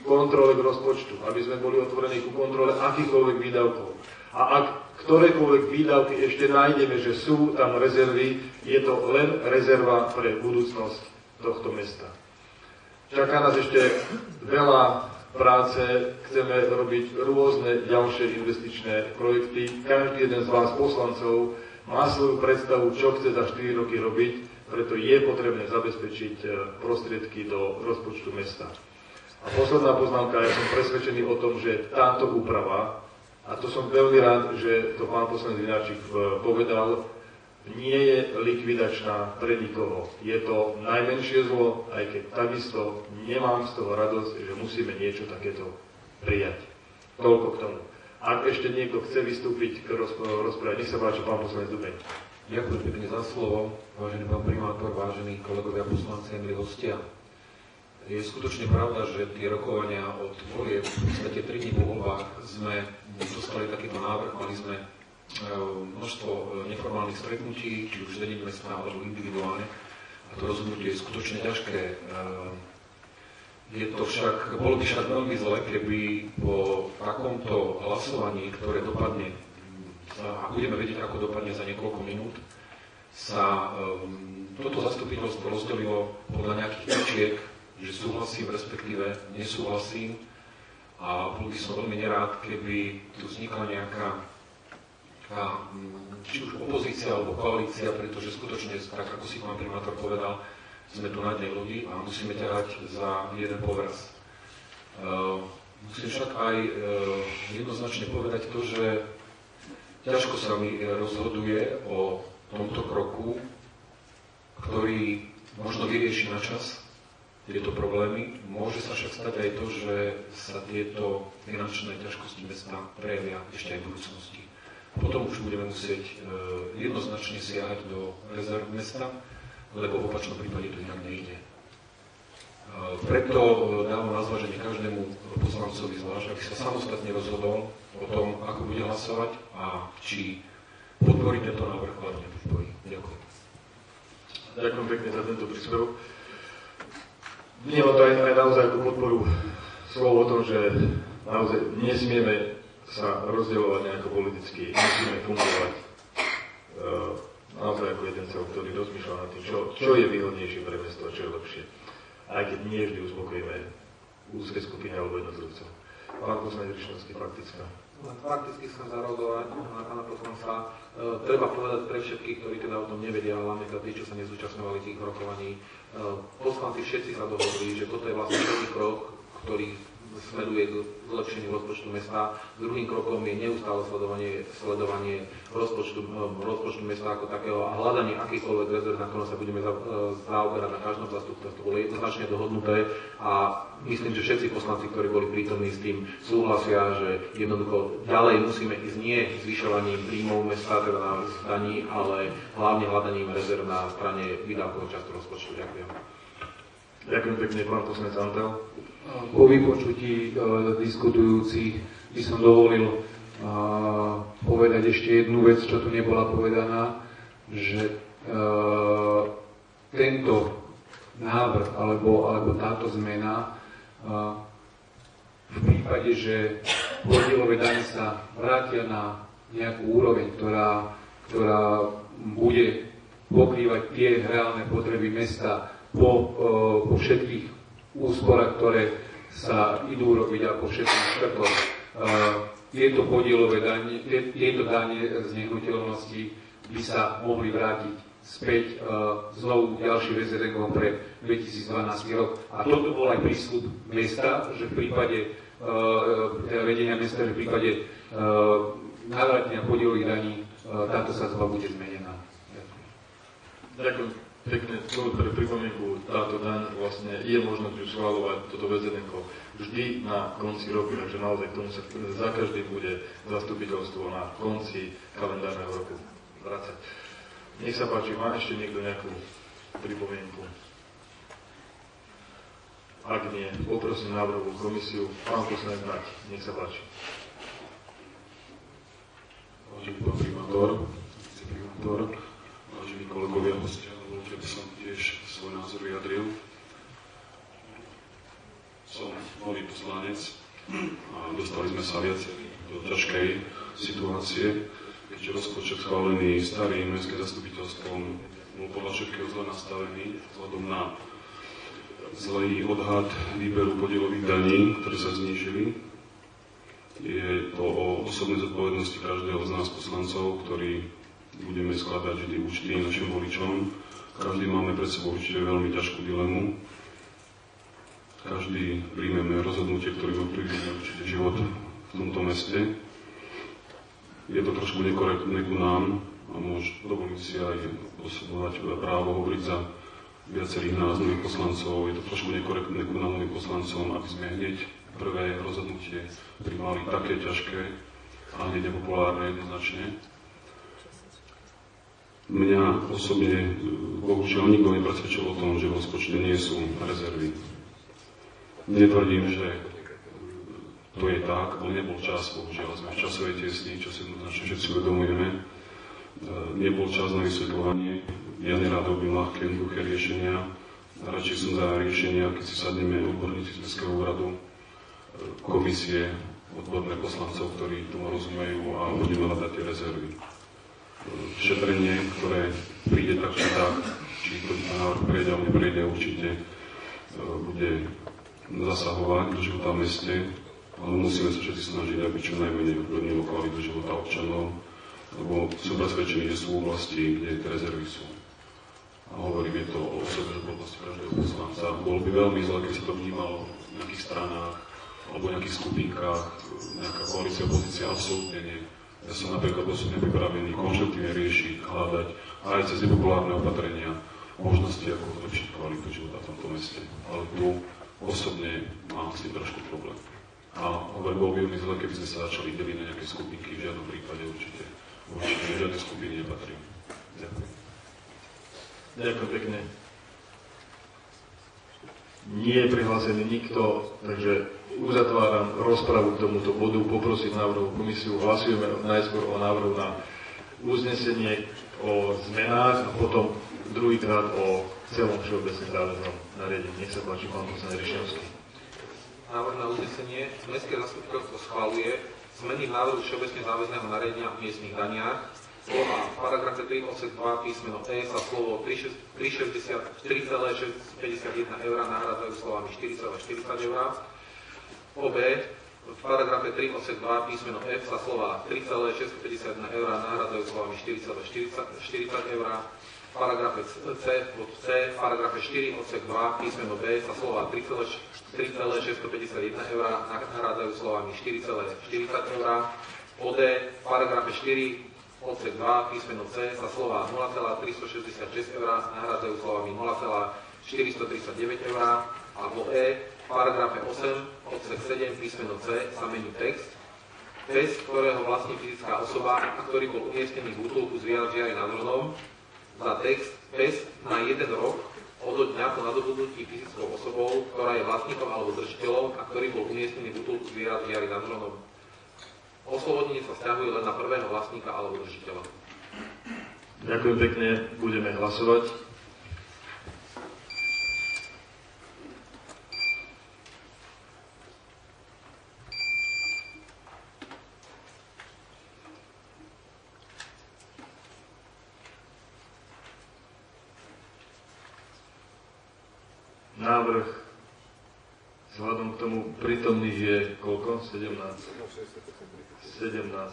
kontrole k rozpočtu, aby sme boli otvorení ku kontrole akýchkoľvek výdavkov. A ak ktorékoľvek výdavky ešte nájdeme, že sú tam rezervy, je to len rezerva pre budúcnosť tohto mesta. Čaká nás ešte veľa práce, chceme robiť rôzne ďalšie investičné projekty. Každý jeden z vás poslancov má svoju predstavu, čo chce za 4 roky robiť, preto je potrebné zabezpečiť prostriedky do rozpočtu mesta. A posledná poznámka, ja som presvedčený o tom, že táto úprava, a to som veľmi rád, že to pán poslanec Vinárčik povedal, nie je likvidačná pre nikoho. Je to najmenšie zlo, aj keď takisto nemám z toho radosť, že musíme niečo takéto prijať. Toľko k tomu. Ak ešte niekto chce vystúpiť k rozprave, nech sa páči, pán poslanec Dubeň. Ďakujem pekne za slovo, vážený pán primátor, vážení kolegovia poslanci a milí hostia. Je skutočne pravda, že tie rokovania od volieb, v podstate 3 dní po voľbách, sme dostali takýto návrh, mali sme množstvo neformálnych stretnutí, či už s vedením mesta alebo individuálne. A to rozhodnutie je skutočne ťažké. Bolo by však veľmi zle, keby po takomto hlasovaní, ktoré dopadne, a budeme vedieť, ako dopadne za niekoľko minút, sa toto zastupiteľstvo rozdelilo podľa nejakých tyčiek, že súhlasím, respektíve nesúhlasím. A bol by som veľmi nerád, keby tu vznikla nejaká či už opozícia alebo koalícia, pretože skutočne, tak ako si pán primátor povedal, sme tu na jednej lodi a musíme ťahať za jeden povraz. Musím však aj jednoznačne povedať to, že ťažko sa mi rozhoduje o tomto kroku, ktorý možno vyrieši na čas tieto problémy. Môže sa však stať aj to, že sa tieto finančné ťažkosti mesta prejavia ešte aj v budúcnosti. Potom už budeme musieť jednoznačne siahať do rezerv mesta, lebo v opačnom prípade to inak nejde. Preto dávam na zváženie každému poslancovi zvlášť, aby sa samostatne rozhodol o tom, ako bude hlasovať a či podporí tento návrh alebo nepodporí. Ďakujem. Ďakujem pekne za tento príspevok. Vnímam to aj naozaj ako podporu slov o tom, že naozaj nesmieme sa rozdielovať nejako politicky, musíme fungovať naozaj ako jeden cel, ktorý rozmýšľa nad tým, čo je výhodnejšie pre mesto a čo je lepšie. Aj keď nie vždy uspokojíme úzke skupiny alebo jednotlivcov. Pán poslanec Rišnovský, faktická. Fakticky chcem zareagovať na pána poslanca. Treba povedať pre všetkých, ktorí teda o tom nevedia, hlavne tí, čo sa nezúčastňovali tých rokovaní. Poslanci všetci sa dohodli, že toto je vlastne prvý krok, ktorý smeruje k zlepšeniu rozpočtu mesta. Druhým krokom je neustále sledovanie rozpočtu mesta ako takého a hľadanie akýchkoľvek rezerv, na ktorom sa budeme zaoberať na každom zastupiteľstve. To bolo jednoznačne dohodnuté a myslím, že všetci poslanci, ktorí boli prítomní s tým, súhlasia, že jednoducho ďalej musíme ísť nie zvyšovaním príjmov mesta, teda na daní, ale hlavne hľadaním rezerv na strane výdavkovej časti rozpočtu. Ďakujem. Ďakujem pekne, pán poslanec Antel. Po vypočutí diskutujúcich by som dovolil povedať ešte jednu vec, čo tu nebola povedaná, že tento návrh alebo táto zmena v prípade, že podielové dane sa vrátia na nejakú úroveň, ktorá bude pokrývať tie reálne potreby mesta po všetkých úsporách, ktoré sa idú robiť a po všetkých škrtoch. Tieto podielové dane, tieto dane z nehnuteľnosti by sa mohli vrátiť späť znovu ďalší rezervom pre 2012 rok. A toto bol aj prísľub mesta, že v prípade vedenia mesta, že v prípade navrátenia podielových daní táto sadzba bude zmenená. Ďakujem pekne. Pre pripomienku, táto daň vlastne je možné schváľovať toto VZN-ko vždy na konci roku, takže naozaj k tomu sa za každým bude zastupiteľstvo na konci kalendárneho roku vracať. Nech sa páči, má ešte niekto nejakú pripomienku? Ak nie, poprosím návrhovú komisiu. Pán poslanec Nať, nech sa páči. Vážený pán primátor, vážení kolegovia, hostia, dovolte, aby som tiež svoj názor vyjadril. Som nový poslanec a dostali sme sa viacej do ťažkej situácie, keďže rozpočet schválený starým mestským zastupiteľstvom bol podľa všetkého zle nastavený vzhľadom na zlý odhad výberu podielových daní, ktoré sa znížili. Je to o osobnej zodpovednosti každého z nás poslancov, ktorí budeme skladať vždy účty našim voličom. Každý máme pred sebou určite veľmi ťažkú dilemu. Každý príjmeme rozhodnutie, ktorým ovplyvní určite život v tomto meste. Je to trošku nekorektné ku nám a dovolím si aj osobovať právo hovoriť za viacerých nás, nových poslancov. Je to trošku nekorektné ku nám, novým poslancom, aby sme hneď prvé rozhodnutie príjmali také ťažké a hneď nepopulárne jednoznačne. Mňa osobne, bohužiaľ, nikto nepresvedčil o tom, že v rozpočte nie sú rezervy. Netvrdím, že to je tak, bo nebol čas, bohužiaľ, sme v časovej tiesni, čo si jednoznačne všetci uvedomujeme. Nebol čas na vysvetľovanie. Ja nerád robím ľahké, jednoduché riešenia. Radšej som za riešenia, keď si sadneme odborníci z Mestského úradu, komisie, odborné poslancov, ktorí tomu rozumejú a budeme hľadať tie rezervy. Šetrenie, ktoré príde tak či tak, či to návrh prejde alebo neprejde, určite bude zasahovať do života v meste, ale musíme sa všetci snažiť, aby čo najmenej ovplyvnilo kvalitu života občanov, lebo som presvedčený, že sú oblasti, kde tie rezervy sú. A hovorím, je to o osobnej zodpovednosti každého poslanca. Bolo by veľmi zle, keď sa to vnímalo v nejakých stranách alebo v nejakých skupinkách, nejaká koalícia, opozícia, absolútne nie. Ja som napríklad osobne pripravený konštruktívne riešiť, hľadať aj cez nepopulárne opatrenia možnosti, ako zlepšiť kvalitu života v tomto meste. Ale tu osobne mám s tým trošku problém. A hovorím, bolo by veľmi zle, keby sme sa začali deliť na nejaké skupinky, v žiadnom prípade určite žiadne skupiny nepatrím. Ďakujem. Ďakujem pekne. Nie je prihlásený nikto, takže uzatváram rozpravu k tomuto bodu. Poprosím návrhovú komisiu. Hlasujeme najskôr o návrhu na uznesenie o zmenách a potom druhýkrát o celom všeobecne záväznom nariadení. Nech sa páči, pán poslanec Rišianský. Návrh na uznesenie. Mestské zastupiteľstvo schvaľuje zmeny v návrhu všeobecne záväzného nariadenia o miestnych daniach. Slova v paragrafe 3 odsek 2 písmeno E sa slovo 3,61 eur nahradzajú slovami 4,40 eur. Po B v paragrafe 3 odsek 2 písmeno F sa slova 3,651 eur nahradzajú slovami 4,40 eur. v paragrafe C, v paragrafe 4 odsek 2 písmeno B sa slova 3,651 eur nahrádzajú slovami 4,40 eur. Po D, v paragrafe 4 odsek 2 písmeno C sa slova 0,366 eur nahrádzajú slovami 0,439 eur. Alebo E, v paragrafe 8 odsek 7 písmeno C sa mení text, bez ktorého vlastní fyzická osoba, a ktorý bol umiestnený v útulku zvierat Žiari nad Hronom, za text bez na 1 rok od dňa po nadobudnutí fyzickou osobou, ktorá je vlastníkom alebo držiteľom a ktorý bol umiestnený v útulku zvierat Žiari nad Hronom. Oslobodenie sa vzťahuje len na prvého vlastníka alebo držiteľa. Ďakujem pekne, budeme hlasovať. Návrh vzhľadom k tomu prítomných je koľko? 17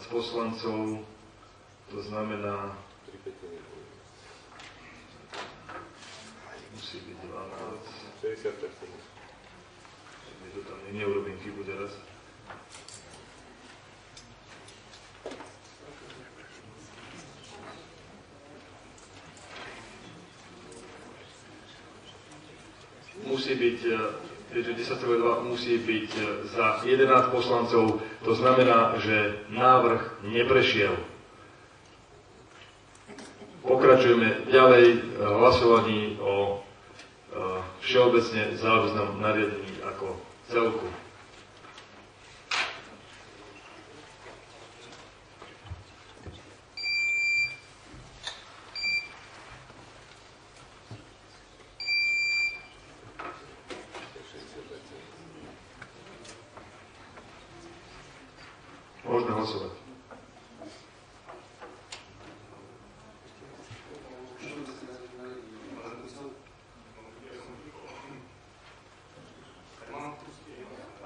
poslancov, to znamená musí byť 12. 60%. To tam neurobím chybu teraz. Musí byť, keďže 10,2 musí byť za 11 poslancov, to znamená, že návrh neprešiel. Pokračujeme ďalej v hlasovaní o všeobecne záväznom nariadení ako celku. Môžeme hlasovať.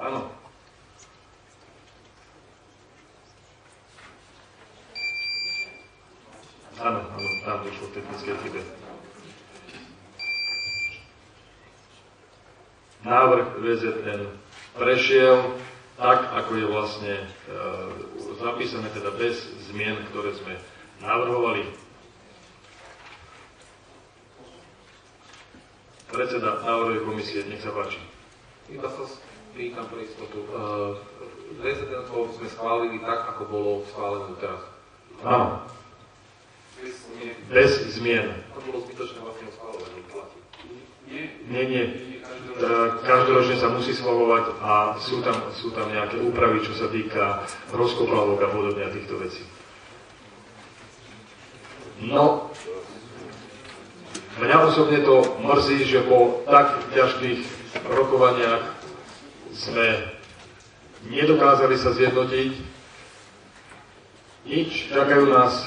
Áno. Áno, tam došlo k technickej chybe. Návrh VZN prešiel tak, ako je vlastne zapísané, teda bez zmien, ktoré sme navrhovali. Predseda návrhovej komisie, nech sa páči. Iba sa pýtam pre istotu. VZN sme schválili tak, ako bolo schválené teraz. Áno. Bez zmien. To bolo zbytočné vlastne schváľovanie. Nie. Každoročne sa musí schvaľovať a sú tam nejaké úpravy, čo sa týka rozkopávok a podobne a týchto vecí. No, mňa osobne to mrzí, že po tak ťažkých rokovaniach sme nedokázali sa zjednotiť. Čakajú nás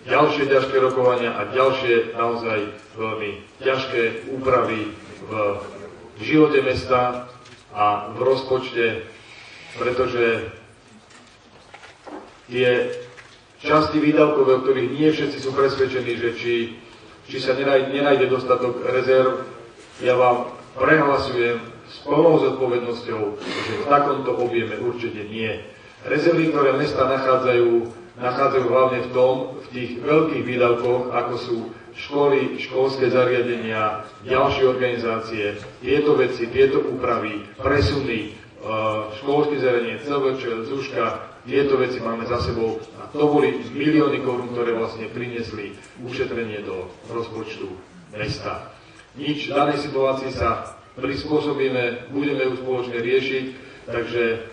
ďalšie ťažké rokovania a ďalšie naozaj veľmi ťažké úpravy v živote mesta a v rozpočte, pretože tie časti výdavkové, o ktorých nie všetci sú presvedčení, že či sa nenájde dostatok rezerv, ja vám prehlasujem s plnou zodpovednosťou, že v takomto objeme určite nie. Rezervy, ktoré mesta nachádzajú hlavne v tých veľkých výdavkoch, ako sú školy, školské zariadenia, ďalšie organizácie, tieto veci, tieto úpravy, presuny, školské zariadenie, CVČ, ZUŠka, tieto veci máme za sebou a to boli milióny korún, ktoré vlastne priniesli ušetrenie do rozpočtu mesta. Nič v danej situácii sa prispôsobíme, budeme ju spoločne riešiť, takže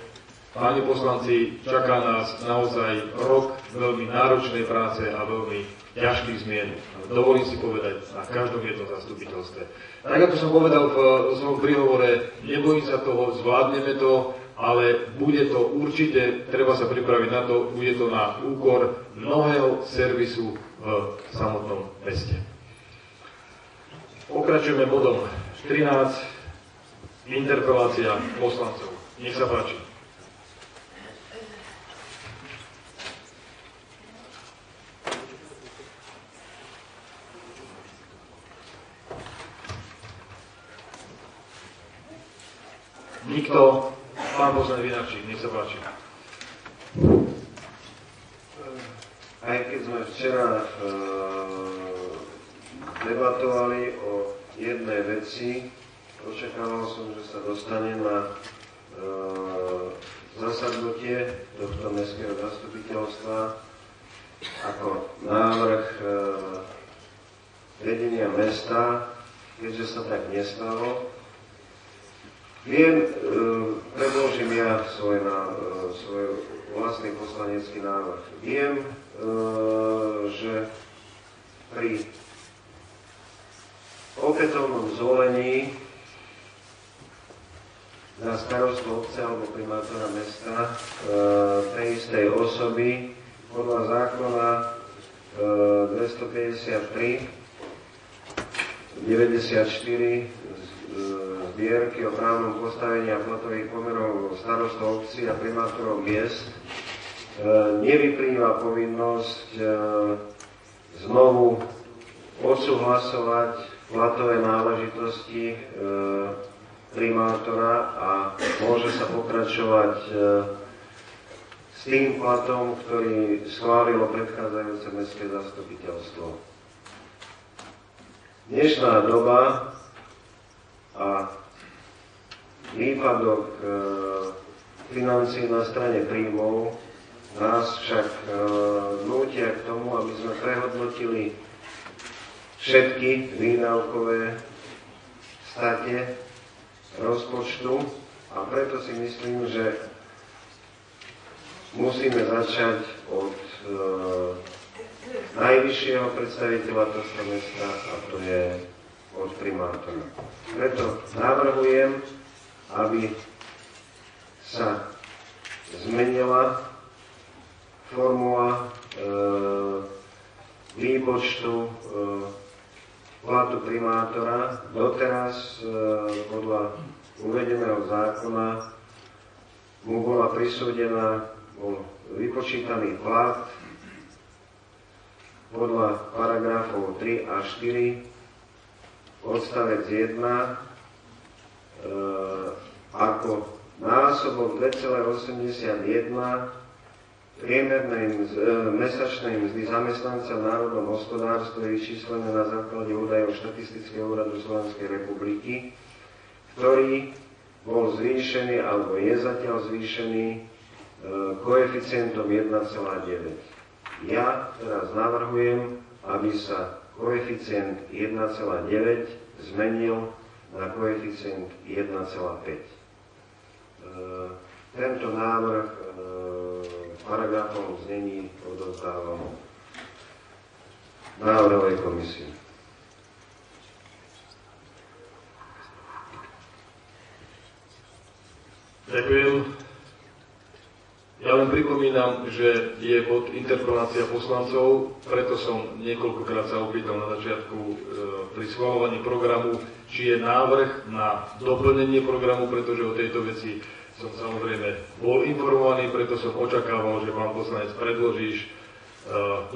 páni poslanci, čaká nás naozaj rok veľmi náročnej práce a veľmi ťažkých zmien. Dovolím si povedať na každom jednom zastupiteľstve. Tak ako som povedal v svojom príhovore, nebojím sa toho, zvládneme to, ale bude to určite, treba sa pripraviť na to, bude to na úkor mnohého servisu v samotnom meste. Pokračujeme bodom 13, interpelácia poslancov. Nech sa páči. Nikto? Pán poslanec Vinačík, nech sa páči. Aj keď sme včera debatovali o jednej veci, očakával som, že sa dostane na zasadnutie tohto mestského zastupiteľstva ako návrh vedenia mesta, keďže sa tak nestalo. Predložím ja svoj vlastný poslanecký návrh. Viem, že pri opätovnom zvolení na starostu obce alebo primátora mesta tej istej osoby podľa zákona 253 94 zbierky o právnom postavení a platových pomerov starostov obcí a primátorov miest nevyplýva povinnosť znovu odsúhlasovať platové náležitosti primátora a môže sa pokračovať s tým platom, ktorý schválilo predchádzajúce mestské zastupiteľstvo. Dnešná doba a výpadok financií na strane príjmov nás však nútia k tomu, aby sme prehodnotili všetky výdavkové state rozpočtu a preto si myslím, že musíme začať od najvyššieho predstaviteľa tohto mesta a to je od primátora. Preto navrhujem, aby sa zmenila formula výpočtu platu primátora. Doteraz podľa uvedeného zákona mu bola prisúdená, bol vypočítaný plat podľa paragrafov 3 a 4 odstavec 1 ako násobok 2,81 priemernej mesačnej mzdy zamestnanca v národnom hospodárstve vyčíslené na základe údajov štatistického úradu Slovenskej republiky, ktorý bol zvýšený alebo je zatiaľ zvýšený koeficientom 1,9. Ja teraz navrhujem, aby sa koeficient 1,9 zmenil na koeficient 1,5. Tento návrh v paragrafovom znení odovzdávam návrhovej komisii. Ďakujem. Ja len pripomínam, že je bod interpelácia poslancov, preto som niekoľkokrát sa opýtal na začiatku pri schvaľovaní programu, či je návrh na doplnenie programu, pretože o tejto veci som samozrejme bol informovaný, preto som očakával, že pán poslanec predložíš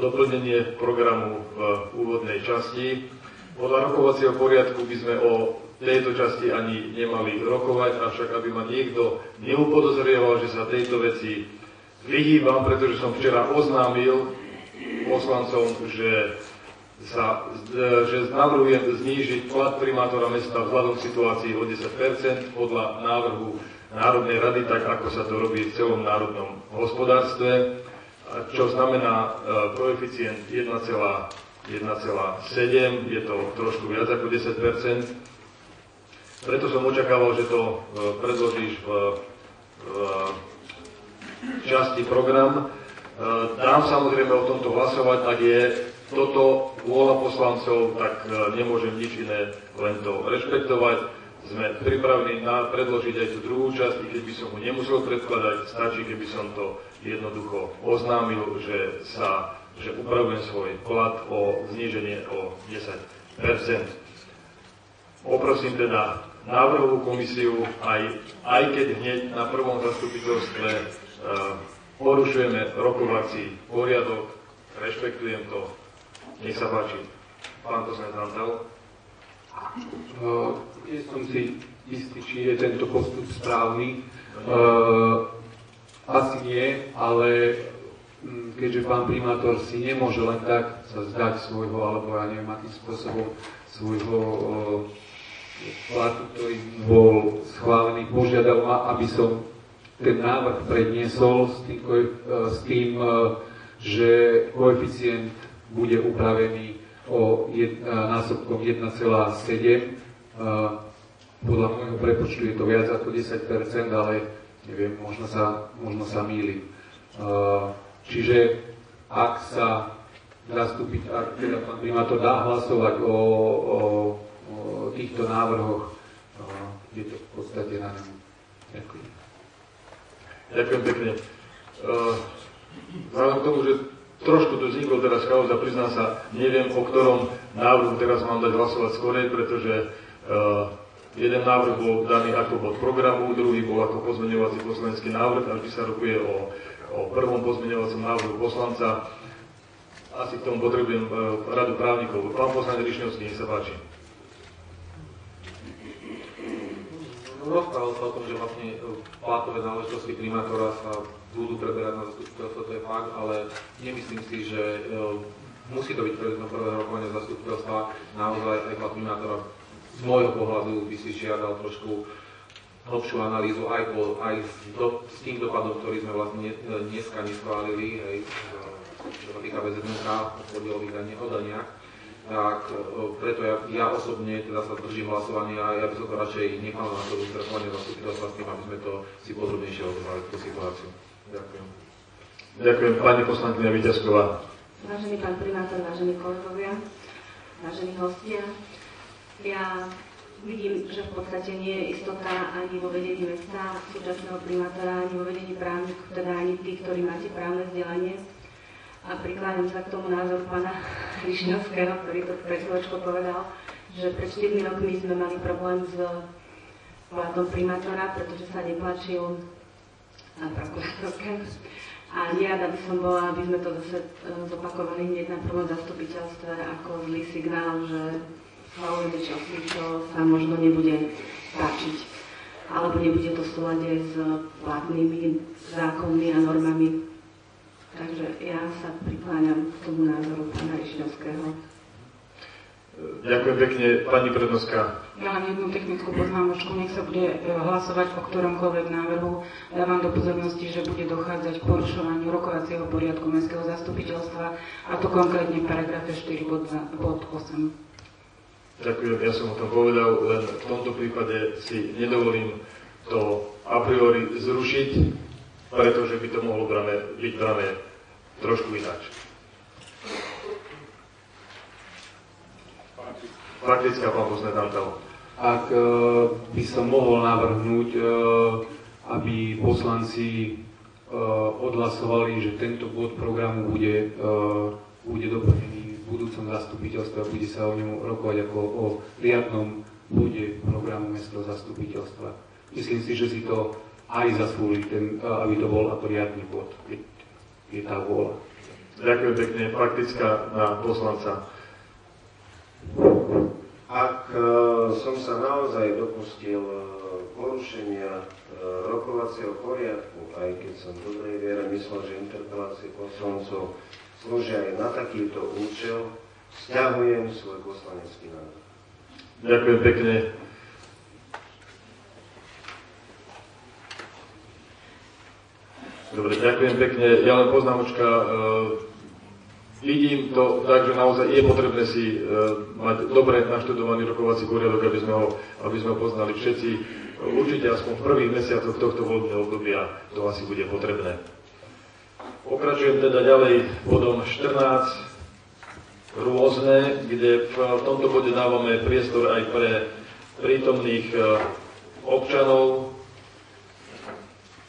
doplnenie programu v úvodnej časti. Podľa rokovacieho poriadku by sme o tejto časti ani nemali rokovať, avšak aby ma niekto neupodozrieval, že sa tejto veci vyhýbam, pretože som včera oznámil poslancom, že navrhujem znížiť plat primátora mesta vzhľadom situácii o 10% podľa návrhu Národnej rady, tak ako sa to robí v celom národnom hospodárstve, čo znamená koeficient 1,7, je to trošku viac ako 10%. Preto som očakával, že to predložíš v časti program. Dám samozrejme o tomto hlasovať, ak je toto vôľa poslancov, tak nemôžem nič iné, len to rešpektovať. Sme pripravení predložiť aj tú druhú časť, i keď by som ho nemusel predkladať, stačí, keby som to jednoducho oznámil, že upravujem svoj plat o zníženie o 10%. Poprosím teda návrhovú komisiu, aj keď hneď na prvom zastupiteľstve porušujeme rokovací poriadok, rešpektujem to. Nech sa páči. Pán poslanec Antal. Keď som si istý, či je tento postup správny. Asi nie, ale keďže pán primátor si nemôže len tak sa zdať svojho, alebo ja neviem akým spôsobom, svojho platu, ktorý bol schválený, požiadal ma, aby som ten návrh predniesol s tým, že koeficient bude upravený o násobkom 1,7. Podľa môjho prepočtu je to viac ako 10%, ale neviem, možno sa mýlim. Čiže ak sa ak teda pán primátor dá hlasovať o týchto návrhoch, je to v podstate na ňom. Ďakujem. Ďakujem pekne. Vzhľadom k tomu, že trošku tu vznikol teraz chaos a priznám sa, neviem, o ktorom návrhu teraz mám dať hlasovať skorej, pretože jeden návrh bol daný ako bod programu, druhý bol ako pozmeňovací poslanecký návrh a vždy sa rokuje o prvom pozmeňovacom návrhu poslanca. Asi k tomu potrebujem radu právnikov. Pán poslanec Rišňovský, nech sa páči. Rozprával sa o tom, že vlastne platové náležitosti primátora sa budú preberať na zastupiteľstvo, to je fakt, ale nemyslím si, že musí to byť predmetom prvého rokovania zastupiteľstva. Naozaj aj plat primátora z môjho pohľadu by si žiadal trošku hlbšiu analýzu aj s tým dopadom, ktorý sme vlastne dneska neschválili, hej, čo sa týka VZNK, podielových daní o daniach. Tak preto ja osobne teda sa držím hlasovania a ja by som to radšej nechal na to rokovanie zastupiteľstva s tým, aby sme to si podrobnejšie odhrali tú situáciu. Ďakujem. Ďakujem. Pani poslankyňa Víťazková. Vážený pán primátor, vážení kolegovia, vážení hostia, ja vidím, že v podstate nie je istota ani vo vedení mesta, súčasného primátora, ani vo vedení právnikov, teda ani tí, ktorí máte právne vzdelanie. A prikláňam sa k tomu názoru pána Rišňovského, ktorý to pred chvíľočkou povedal, že pred 4 rokmi sme mali problém s platom primátora, pretože sa neplačil na prokurátorke. A nerada by som bola, aby sme to zase zopakovali hneď na prvom zastupiteľstve ako zlý signál, že schvalujeme čosi, čo sa možno nebude páčiť. Alebo nebude to v súlade s platnými zákonmi a normami. Takže ja sa prikláňam k tomu názoru pána Rišňovského. Ďakujem pekne. Pani Prednoská. Ja len jednu technickú poznámočku. Nech sa bude hlasovať o ktoromkoľvek návrhu. Dávam do pozornosti, že bude dochádzať k porušovaniu rokovacieho poriadku Mestského zastupiteľstva, a to konkrétne v paragrafe 4 bod 8. Ďakujem. Ja som o tom povedal, len v tomto prípade si nedovolím to a priori zrušiť, pretože by to mohlo byť brané trošku ináč. Faktická, pán poslanec Antal. Ak by som mohol navrhnúť, aby poslanci odhlasovali, že tento bod programu bude doplnený v budúcom zastupiteľstve a bude sa o ňom rokovať ako o riadnom bode programu Mestského zastupiteľstva. Myslím si, že si to aj zaslúži, aby to bol ako riadny bod, keď je tá vôľa. Ďakujem pekne. Faktická na poslanca. Ak som sa naozaj dopustil porušenia rokovacieho poriadku, aj keď som v dobrej viere myslel, že interpelácie poslancov slúžia aj na takýto účel, sťahujem svoj poslanecký návrh. Ďakujem pekne. Dobre, ďakujem pekne. Ja len poznámočka. Vidím to tak, že naozaj je potrebné si mať dobre naštudovaný rokovací poriadok, aby sme ho poznali všetci. Určite aspoň v prvých mesiacoch tohto voľbného obdobia to asi bude potrebné. Pokračujem teda ďalej bodom 14, rôzne, kde v tomto bode dávame priestor aj pre prítomných občanov.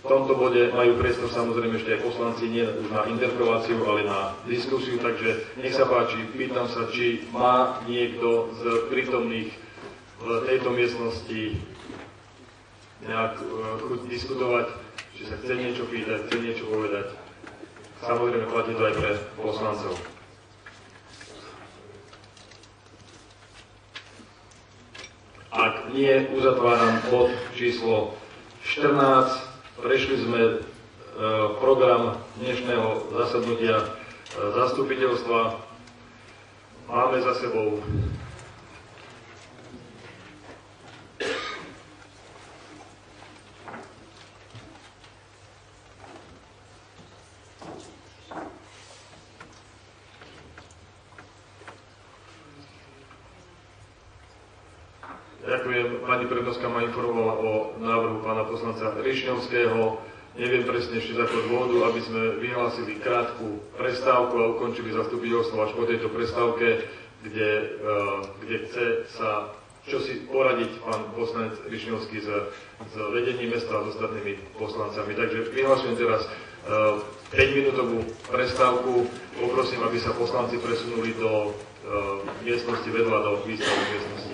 V tomto bode majú priestor samozrejme ešte aj poslanci, nie už na interpeláciu, ale na diskusiu, takže nech sa páči, pýtam sa, či má niekto z prítomných v tejto miestnosti nejak chuť diskutovať, či sa chce niečo pýtať, chce niečo povedať. Samozrejme platí to aj pre poslancov. Ak nie, uzatváram bod číslo 14. Prešli sme program dnešného zasadnutia zastupiteľstva. Máme za sebou Ďakujem. Pani prednostka ma informovala o návrhu pána poslanca Rišňovského. Neviem presne ešte z akého dôvodu, aby sme vyhlásili krátku prestávku a ukončili zastupiteľstvo až po tejto prestávke, kde chce sa čosi poradiť pán poslanec Rišňovský s vedením mesta a s ostatnými poslancami. Takže vyhlasujem teraz 5-minútovú prestávku. Poprosím, aby sa poslanci presunuli do miestnosti vedľa, do výstavnej miestnosti.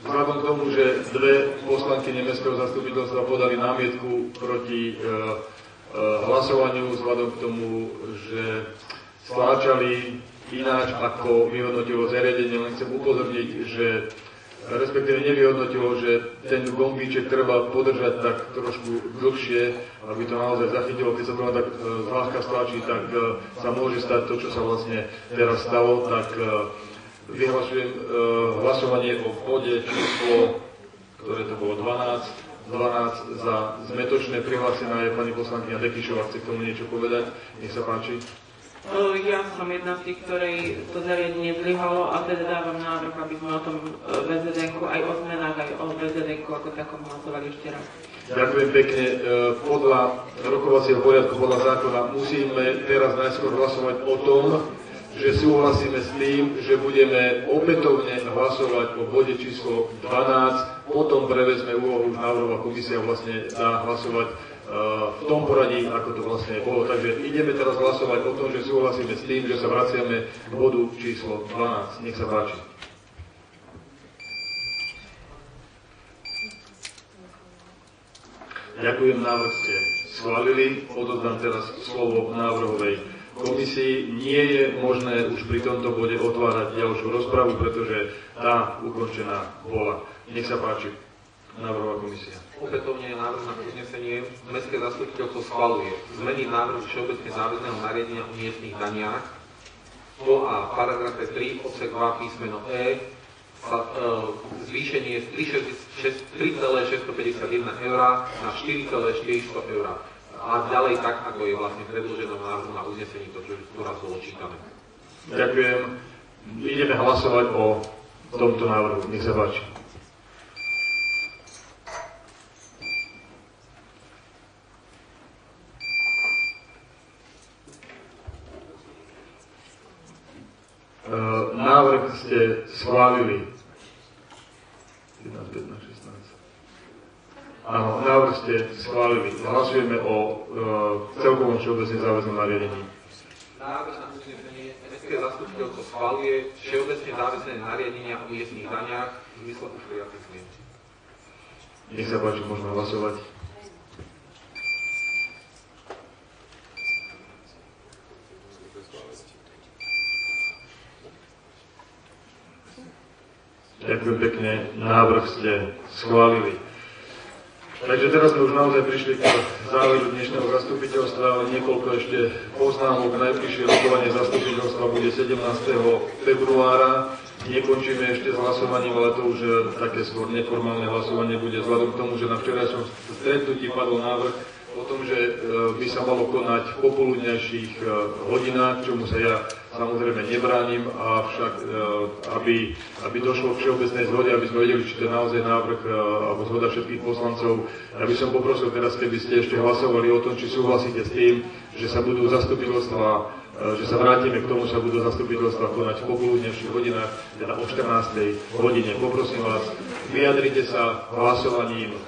Vzhľadom k tomu, že dve poslankyne mestského zastupiteľstva podali námietku proti hlasovaniu, vzhľadom k tomu, že stláčali ináč, ako vyhodnotilo zariadenie, len chcem upozorniť, že respektíve nevyhodnotilo, že ten gombíček treba podržať tak trošku dlhšie, aby to naozaj zachytilo. Keď sa to tak zľahka stlačí, tak sa môže stať to, čo sa vlastne teraz stalo. Tak vyhlasujem hlasovanie o bode číslo, ktoré to bolo 12 za zmetočné. Prihlásená je pani poslankyňa Dekyšová. Chce k tomu niečo povedať? Nech sa páči. Ja som jedna z tých, ktorej to zariadenie zlyhalo a teda dávam návrh, aby sme o tom VZDN-ku, aj o zmenách, aj o VZDN-ku ako takom hlasovali ešte raz. Ďakujem pekne. Podľa rokovacieho poriadku, podľa zákona musíme teraz najskôr hlasovať o tom, že súhlasíme s tým, že budeme opätovne hlasovať o bode číslo 12, potom prevezme úlohu návrhová komisia vlastne dá hlasovať v tom poradí, ako to vlastne bolo. Takže ideme teraz hlasovať o tom, že súhlasíme s tým, že sa vraciame k bodu číslo 12. Nech sa páči. Ďakujem, návrh ste schválili. Odozdám teraz slovo návrhovej komisii. Nie je možné už pri tomto bode otvárať ďalšiu rozpravu, pretože tá ukončená bola. Nech sa páči, návrhová komisia. Opätovne je návrh na uznesenie. Mestské zastupiteľstvo schvaľuje zmeny návrhu všeobecne záväzného nariadenia o miestnych daniach. Po a v paragrafe 3 odsek 2 písmeno E zvýšenie z 3,651 eur na 4,400 eur. A ďalej tak, ako je vlastne predĺžené návrhu na uznesení, to, čo tu raz bolo čítané. Ďakujem. Ideme hlasovať o tomto návrhu. Nech sa páči. Návrh ste schválili. 11, 15, 16. Áno, návrh ste schválili. Hlasujeme o celkovom všeobecne záväznom nariadení. Návrh na uznesenie mestské zastupiteľstvo schváluje všeobecne záväzné nariadenia o miestnych daniach v zmysle už prijatých zmien. Nech sa páči, môžeme hlasovať. Ďakujem pekne, návrh ste schválili. Takže teraz sme už naozaj prišli k záveru dnešného zastupiteľstva, ale niekoľko ešte poznámok. Najbližšie rokovanie zastupiteľstva bude 17. februára. Nekončíme ešte s hlasovaním, ale to už také skôr neformálne hlasovanie bude vzhľadom k tomu, že na včerajšom stretnutí padol návrh o tom, že by sa malo konať v popoludňajších hodinách, čomu sa ja samozrejme nebránim, avšak aby došlo k všeobecnej zhode, aby sme vedeli, či to je naozaj návrh alebo zhoda všetkých poslancov. Ja by som poprosil teraz, keby ste ešte hlasovali o tom, či súhlasíte s tým, že sa budú zastupiteľstva, že sa vrátime k tomu, že sa budú zastupiteľstva konať v popoludňajších hodinách, teda o 14. hodine. Poprosím vás, vyjadrite sa hlasovaním,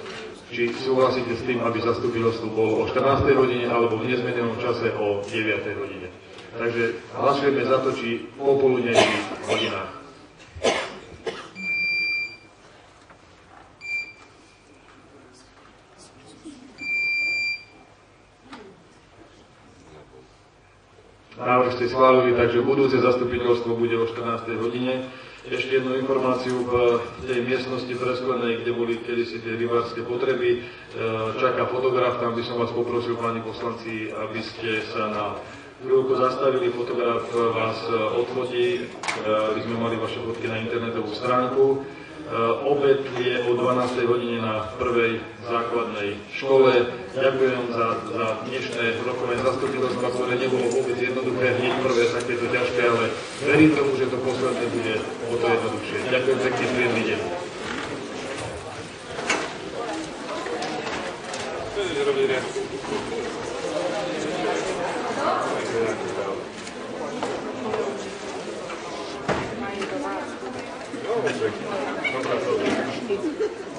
či súhlasíte s tým, aby zastupiteľstvo bolo o 14. hodine alebo v nezmenenom čase o 9. hodine. Takže hlasujeme za to, či po poludnejších hodinách. Návrh ste schválili, takže budúce zastupiteľstvo bude o 14. hodine. Ešte jednu informáciu, v tej miestnosti presklenej, kde boli kedysi tie rybárske potreby, čaká fotograf, tam by som vás poprosil, páni poslanci, aby ste sa na chvíľku zastavili, fotograf vás odfotí, aby sme mali vaše fotky na internetovú stránku. Obed je o 12. hodine na prvej základnej škole. Ďakujem za dnešné rokovanie zastupiteľstva, ktoré nebolo vôbec jednoduché, hneď prvé takéto ťažké, ale verím tomu, že to posledné bude o to jednoduchšie. Ďakujem pekne, príjemný deň. Thank you.